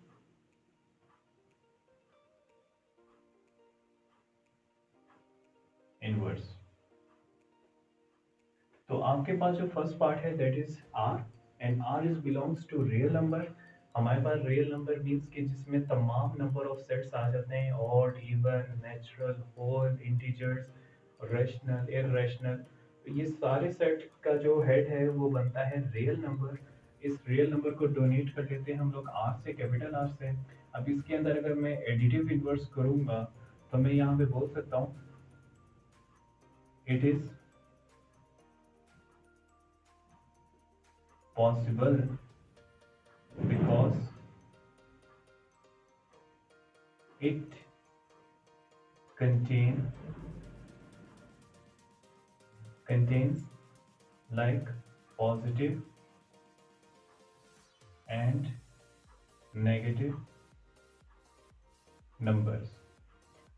inverse. तो आपके पास जो फर्स्ट पार्ट है that is R, and R is belongs to real number. हमारे पास रियल नंबर मीन्स कि जिसमें तमाम नंबर ऑफ सेट्स आ जाते हैं, odd, even, natural, whole, integers, rational, irrational. तो ये सारे सेट का जो हेड है वो बनता है रियल नंबर। इस रियल नंबर को डोनेट कर लेते हैं हम लोग आर से, कैपिटल आर से। अब इसके अंदर अगर मैं एडिटिव इनवर्स करूंगा तो मैं यहाँ पे बोल सकता हूँ it is possible because it contains like positive and negative numbers।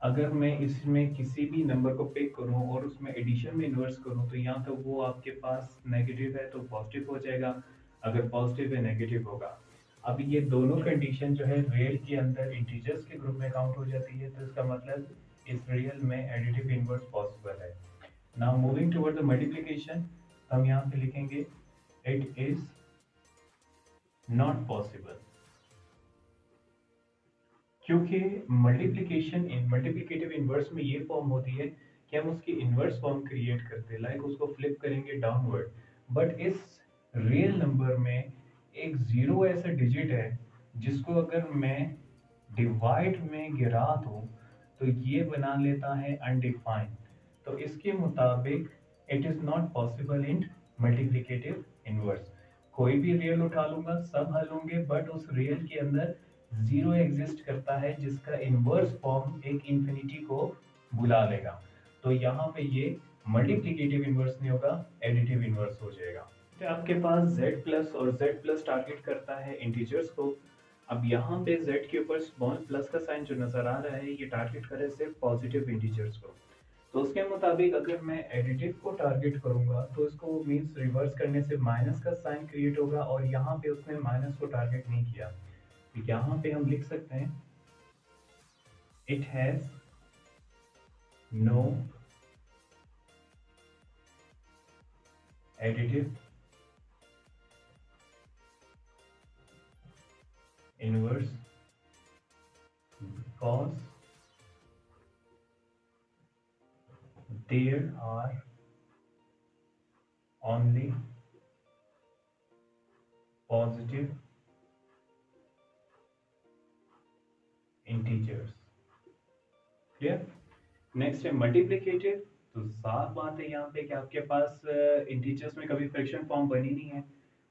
अगर मैं इसमें किसी भी नंबर को पिक करूं और उसमें एडिशन में इन्वर्स करूं तो यहाँ तो वो आपके पास नेगेटिव है तो पॉजिटिव हो जाएगा, अगर पॉजिटिव है नेगेटिव होगा। अब ये दोनों कंडीशन जो है रियल के अंदर इंटीजर्स के ग्रुप में काउंट हो जाती है, तो इसका मतलब इस रियल में एडिटिव इनवर्स पॉसिबल है। Now moving toward the multiplication, हम यहाँ पे लिखेंगे इट इज नॉट पॉसिबल, क्योंकि मल्टीप्लिकेटिव इनवर्स में ये फॉर्म होती है कि हम उसकी इनवर्स फॉर्म क्रिएट करते हैं, लाइक उसको फ्लिप करेंगे डाउनवर्ड। बट इस रियल नंबर में एक जीरो ऐसा डिजिट है जिसको अगर मैं डिवाइड में गिरा दूं तो ये बना लेता है अनडिफाइंड। तो इसके मुताबिक it is not possible in multiplicative inverse. कोई भी रियल उठा लूंगा सब हल होंगे, बट उस रियल के अंदर जीरो एग्जिस्ट करता है जिसका इनवर्स फॉर्म एक इंफिनिटी को बुला लेगा। तो यहाँ पे ये मल्टीप्लिकेटिव इनवर्स नहीं होगा, एडिटिव इनवर्स हो जाएगा। तो आपके पास z प्लस और z प्लस टारगेट करता है इंटीजर्स को। अब यहाँ पे z के ऊपर स्मॉल प्लस का साइन जो नजर आ रहा है ये टारगेट करे सिर्फ पॉजिटिव इंटीजर्स को। तो उसके मुताबिक अगर मैं एडिटिव को टारगेट करूंगा तो इसको मीन्स रिवर्स करने से माइनस का साइन क्रिएट होगा, और यहाँ पे उसने माइनस को टारगेट नहीं किया। यहाँ पे हम लिख सकते हैं it has no additive inverse because there are only positive integers। क्लियर। नेक्स्ट है मल्टीप्लिकेटिव। तो साफ बात है यहाँ पे कि आपके पास इंटीजर्स में कभी फ्रैक्शन फॉर्म बनी नहीं है,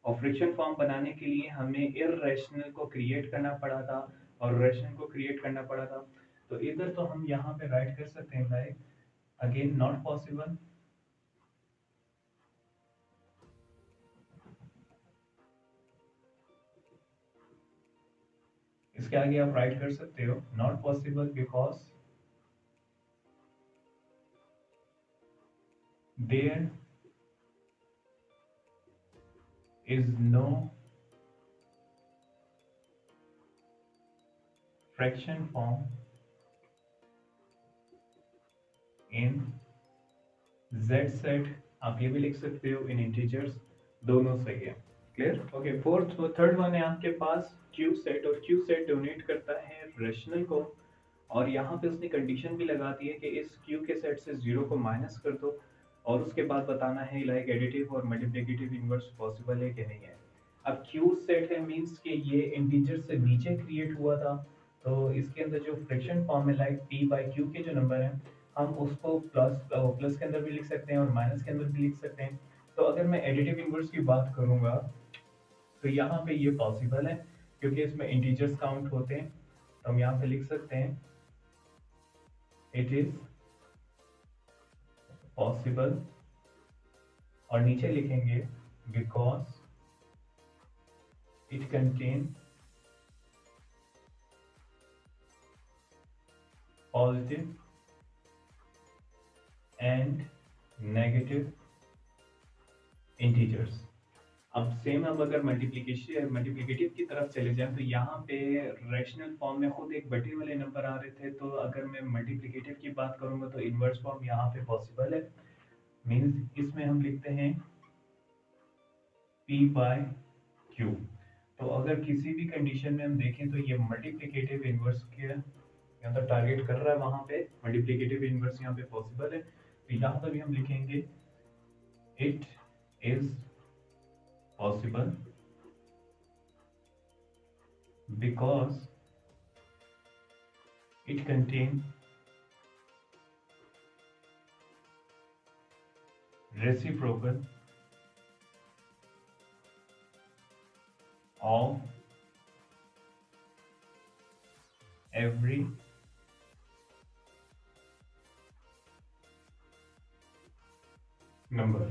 और फ्रैक्शन फॉर्म बनाने के लिए हमें इररेशनल को क्रिएट करना पड़ा था और रैशनल को क्रिएट करना पड़ा था। तो इधर तो हम यहाँ पे राइट कर सकते हैं लाइक अगेन नॉट पॉसिबल, इसके आगे आप राइट कर सकते हो not possible because there is no fraction form in z set। आप ये भी लिख सकते हो इन इंटीजर्स, दोनों सही है। Clear. Okay, fourth third one है आपके पास क्यू सेट, और क्यू सेट डोनेट करता है रेशनल को, और यहाँ पे उसने कंडीशन भी लगा दी है कि इस क्यू के सेट से जीरो को माइनस कर दो, और उसके बाद बताना है लाइक एडिटिव और मल्टीप्लिकेटिव इनवर्स पॉसिबल है कि नहीं है। अब क्यू सेट है मींस कि ये इंटीजर से नीचे क्रिएट हुआ था, तो इसके अंदर जो फ्रैक्शन फॉर्म है लाइक p बाय q के जो नंबर हैं हम उसको प्लस के अंदर भी लिख सकते हैं और माइनस के अंदर भी लिख सकते हैं। तो अगर मैं एडिटिव इनवर्स की बात करूंगा तो यहाँ पे ये पॉसिबल है क्योंकि इसमें इंटीजर्स काउंट होते हैं, तो हम यहाँ पे लिख सकते हैं इट इज पॉसिबल, और नीचे लिखेंगे because it contain positive and negative integers. अब सेम अब अगर मल्टीप्लिकेटिव की तरफ चले जाएं तो यहाँ पे रैशनल फॉर्म में खुद एक बटे वाले नंबर आ रहे थे, तो अगर मैं मल्टीप्लिकेटिव की बात करूंगा तो इनवर्स फॉर्म यहाँ पे पॉसिबल है, मींस इसमें हम लिखते हैं p बाय q। तो अगर किसी भी कंडीशन में हम देखें तो ये मल्टीप्लिकेटिव इनवर्स के यहाँ तो टारगेट कर रहा है, वहां पे मल्टीप्लिकेटिव इनवर्स यहाँ पे पॉसिबल है, तो यहाँ पर भी हम लिखेंगे it is possible because it contains reciprocal of every number।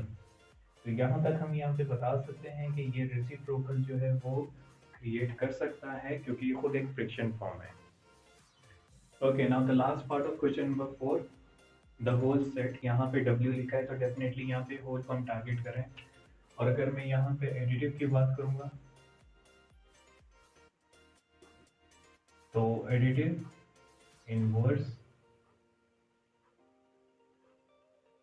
तो यहाँ तक हम यहाँ पे बता सकते हैं कि ये रेसिप्रोकल जो है वो क्रिएट कर सकता है क्योंकि ये खुद एक फ्रिक्शन फॉर्म है। Okay, now the last part of question number 4, the whole set. यहाँ पे W लिखा है तो डेफिनेटली यहाँ पे होल को हम टारगेट करें, और अगर मैं यहाँ पे एडिटिव की बात करूंगा तो एडिटिव इनवर्स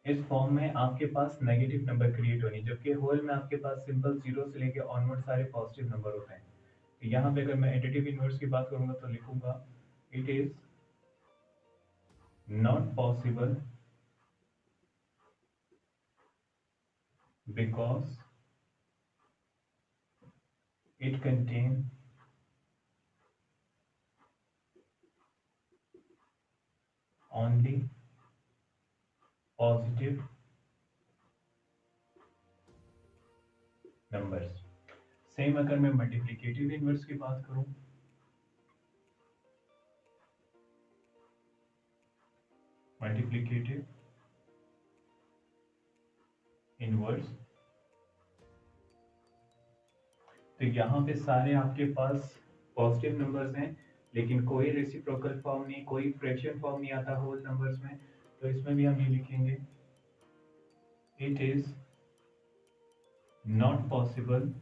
इस फॉर्म में आपके पास नेगेटिव नंबर क्रिएट होनी, जबकि होल में आपके पास सिंपल जीरो से लेके ऑनवर्ड सारे पॉजिटिव नंबर होते हैं। तो यहाँ पे अगर मैं एडिटिव इनवर्स की बात करूंगा तो लिखूंगा it is not possible because it contain only positive numbers. Same अगर मैं मल्टीप्लिकेटिव इनवर्स की बात करूं, मल्टीप्लिकेटिव इनवर्स, तो यहाँ पे सारे आपके पास पॉजिटिव नंबर्स हैं, लेकिन कोई रेसिप्रोकल फॉर्म नहीं, कोई फ्रैक्शन फॉर्म नहीं आता होल नंबर्स में, तो इसमें भी हम ये लिखेंगे it is not possible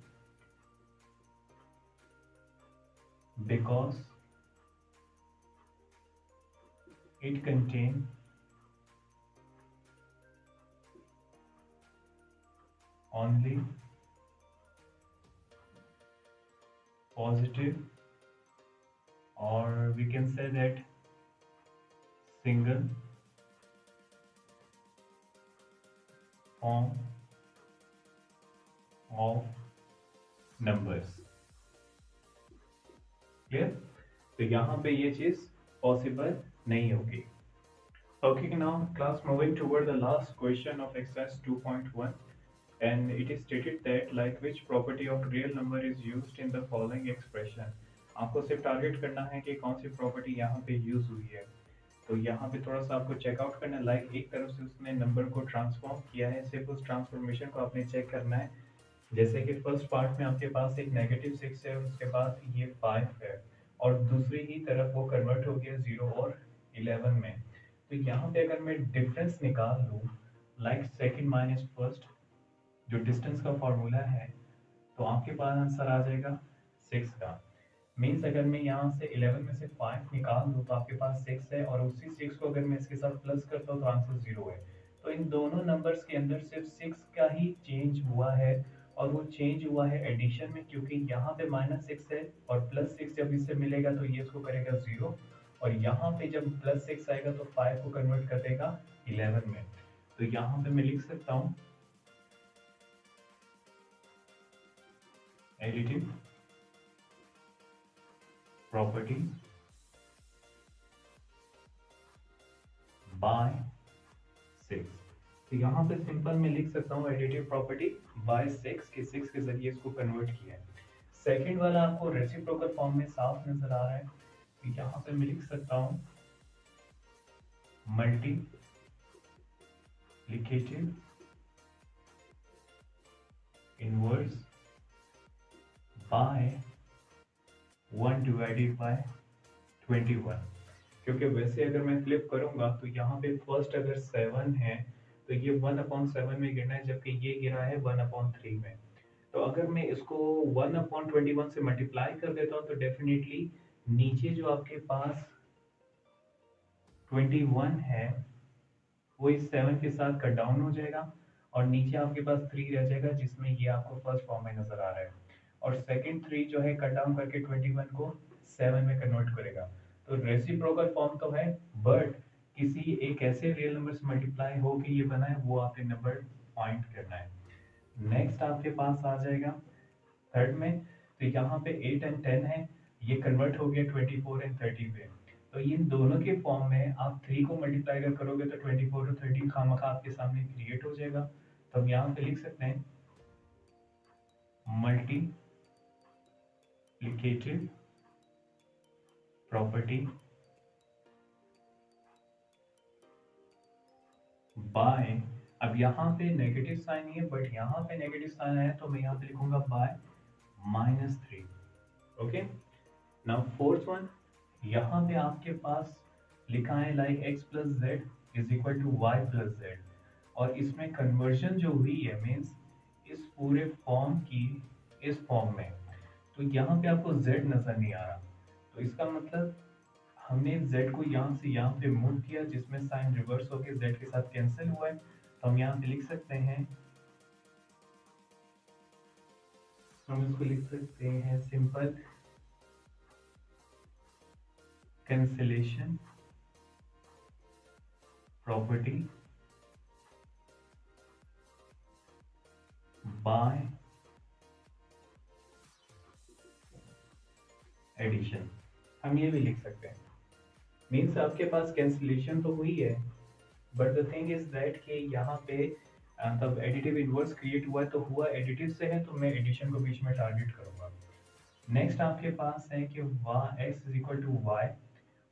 because it contain only positive, or we can say that single form of numbers. Clear? तो यहाँ पे ये चीज पॉसिबल नहीं होगी। Okay, now class, moving toward the last question of exercise 2.1, and it is stated that like which property of real number is used in the following expression। आपको सिर्फ टारगेट करना है कि कौन सी प्रॉपर्टी यहाँ पे यूज हुई है। तो यहाँ पे थोड़ा सा आपको चेकआउट करना है, लाइक एक तरफ से उसने नंबर को ट्रांसफॉर्म किया है, सिर्फ उस ट्रांसफॉर्मेशन को आपने चेक करना है। जैसे कि फर्स्ट पार्ट में आपके पास एक -6 है, उसके बाद ये 5 है, और दूसरी ही तरफ वो कन्वर्ट हो गया 0 और 11 में। तो यहाँ पे अगर मैं डिफरेंस निकाल लूँ, लाइक सेकंड माइनस फर्स्ट, जो डिस्टेंस का फॉर्मूला है, तो आपके पास आंसर आ जाएगा 6 का। मीन्स अगर मैं यहाँ से 11 में से 5 निकाल दूँ तो आपके पास 6 है, और उसी 6 को अगर मैं इसके साथ प्लस करता हूँ तो आंसर 0 है। तो इन दोनों नंबर्स के अंदर सिर्फ 6 का ही चेंज हुआ है, और वो चेंज हुआ है एडिशन में, क्योंकि यहाँ पे -6 है और +6 जब इससे मिलेगा तो ये इसको करेगा 0, और यहाँ पे जब +6 आएगा तो 5 को कन्वर्ट कर देगा 11 में। तो यहाँ पे मैं लिख सकता हूँ एडिटिव प्रॉपर्टी बाय 6। तो यहाँ पे सिंपल मैं लिख सकता हूँ एडिटिव प्रॉपर्टी बाय 6 के 6 के जरिए इसको कन्वर्ट किया है। सेकंड वाला आपको रेसिप्रोकल फॉर्म में साफ नजर आ रहा है, तो यहाँ पे मैं लिख सकता हूँ मल्टीप्लिकेटिव इनवर्स बाय 1/21, क्योंकि वैसे अगर मैं फ्लिप करूंगा तो यहाँ पे फर्स्ट अगर 7 है तो ये 1/7 में गिरना है, जबकि ये गिरा है 1/3 में। तो अगर मैं इसको 1/21 से मल्टीप्लाई कर देता हूँ तो डेफिनेटली नीचे जो आपके पास 21 है वो इस 7 के साथ कट डाउन हो जाएगा, और नीचे आपके पास 3 रह जाएगा, जिसमें ये आपको फर्स्ट फॉर्म में नजर आ रहा है, और सेकंड 3 जो है कट डाउन करके 21 को 7 में कन्वर्ट करेगा। तो रेसिप्रोकल फॉर्म तो है, बट किसी एक ऐसे रियल नंबर से मल्टीप्लाई हो के ये बना है, वो आपने नंबर पॉइंट करना है। नेक्स्ट आपके पास आ जाएगा थर्ड में, तो यहाँ पे 8 एंड 10 है, ये कन्वर्ट हो गया 24 एंड 30 पे। तो इन दोनों के फॉर्म में आप 3 को मल्टीप्लाई अगर करोगे तो 24 और 30 खामखा आपके सामने क्रिएट हो जाएगा। तो हम यहाँ पे लिख सकते हैं मल्टीप्लिकेटिव प्रॉपर्टी बाय, अब यहाँ पे नेगेटिव साइन है, बट यहाँ पे नेगेटिव साइन है तो मैं यहाँ पे लिखूंगा by -3। Okay, now fourth one, यहाँ पे आपके पास लिखा है like x plus z is equal to y plus z, और इसमें कन्वर्जन जो हुई है मीन्स इस पूरे फॉर्म की इस फॉर्म में, तो यहाँ पे आपको z नजर नहीं आ रहा, तो इसका मतलब हमने z को यहाँ से यहाँ पे मूव किया, जिसमें साइन रिवर्स होकर z के साथ कैंसिल हुआ है। तो हम यहाँ पे लिख सकते हैं, हम इसको लिख सकते हैं simple cancellation property by addition, हम ये भी लिख सकते हैं। मीन्स आपके पास कैंसिलेशन तो हुई है, but the thing is that कि यहाँ पे तब एडिटिव इनवर्स क्रिएट हुआ है, तो हुआ एडिटिव से है, तो मैं एडिशन को बीच में टारगेट करूंगा। नेक्स्ट आपके पास है कि x is equal to y,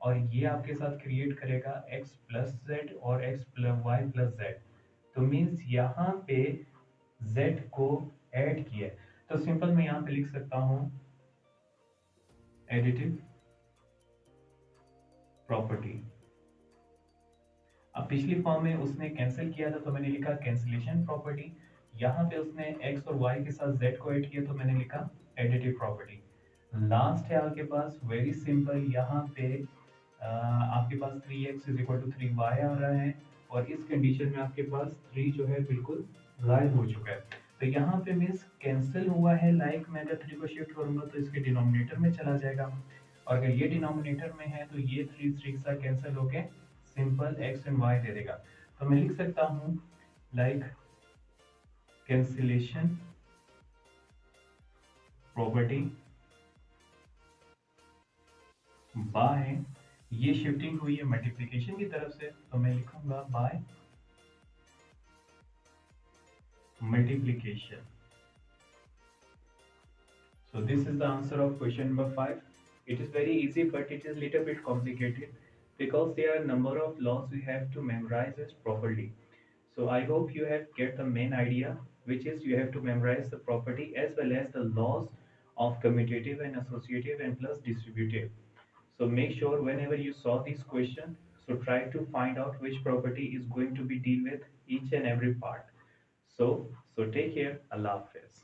और ये आपके साथ क्रिएट करेगा x प्लस जेड और x plus y plus z, तो मीन्स यहाँ पे z को ऐड किया है। तो सिंपल मैं यहाँ पे लिख सकता हूँ एडिटिव प्रॉपर्टी। अब पिछली फॉर्म में उसने कैंसिल किया था तो मैंने लिखा कैंसिलेशन प्रॉपर्टी, यहाँ पे उसने x और y के साथ z को ऐड किया तो मैंने लिखा एडिटिव प्रॉपर्टी। लास्ट है आपके पास वेरी सिंपल, यहाँ पे आपके पास 3x is equal to 3y आ रहा है, और इस कंडीशन में आपके पास 3 जो है बिल्कुल गायब हो चुका है। तो यहाँ पे मीन्स कैंसिल हुआ है, लाइक मैं अगर 3 को शिफ्ट करूंगा तो इसके डिनोमिनेटर में चला जाएगा, और अगर ये डिनोमिनेटर में है तो ये 3 3 सा कैंसिल होके सिंपल x एंड y दे देगा। तो मैं लिख सकता हूँ लाइक कैंसिलेशन प्रॉपर्टी बाय, ये शिफ्टिंग हुई है मल्टीप्लिकेशन की तरफ से, तो मैं लिखूंगा bye multiplication. So this is the answer of question number 5. It is very easy, but it is little bit complicated because there are number of laws we have to memorize it properly. So I hope you have get the main idea, which is you have to memorize the property as well as the laws of commutative and associative and plus distributive. So make sure whenever you saw this question, so try to find out which property is going to be deal with each and every part. So take care. Allah Hafiz.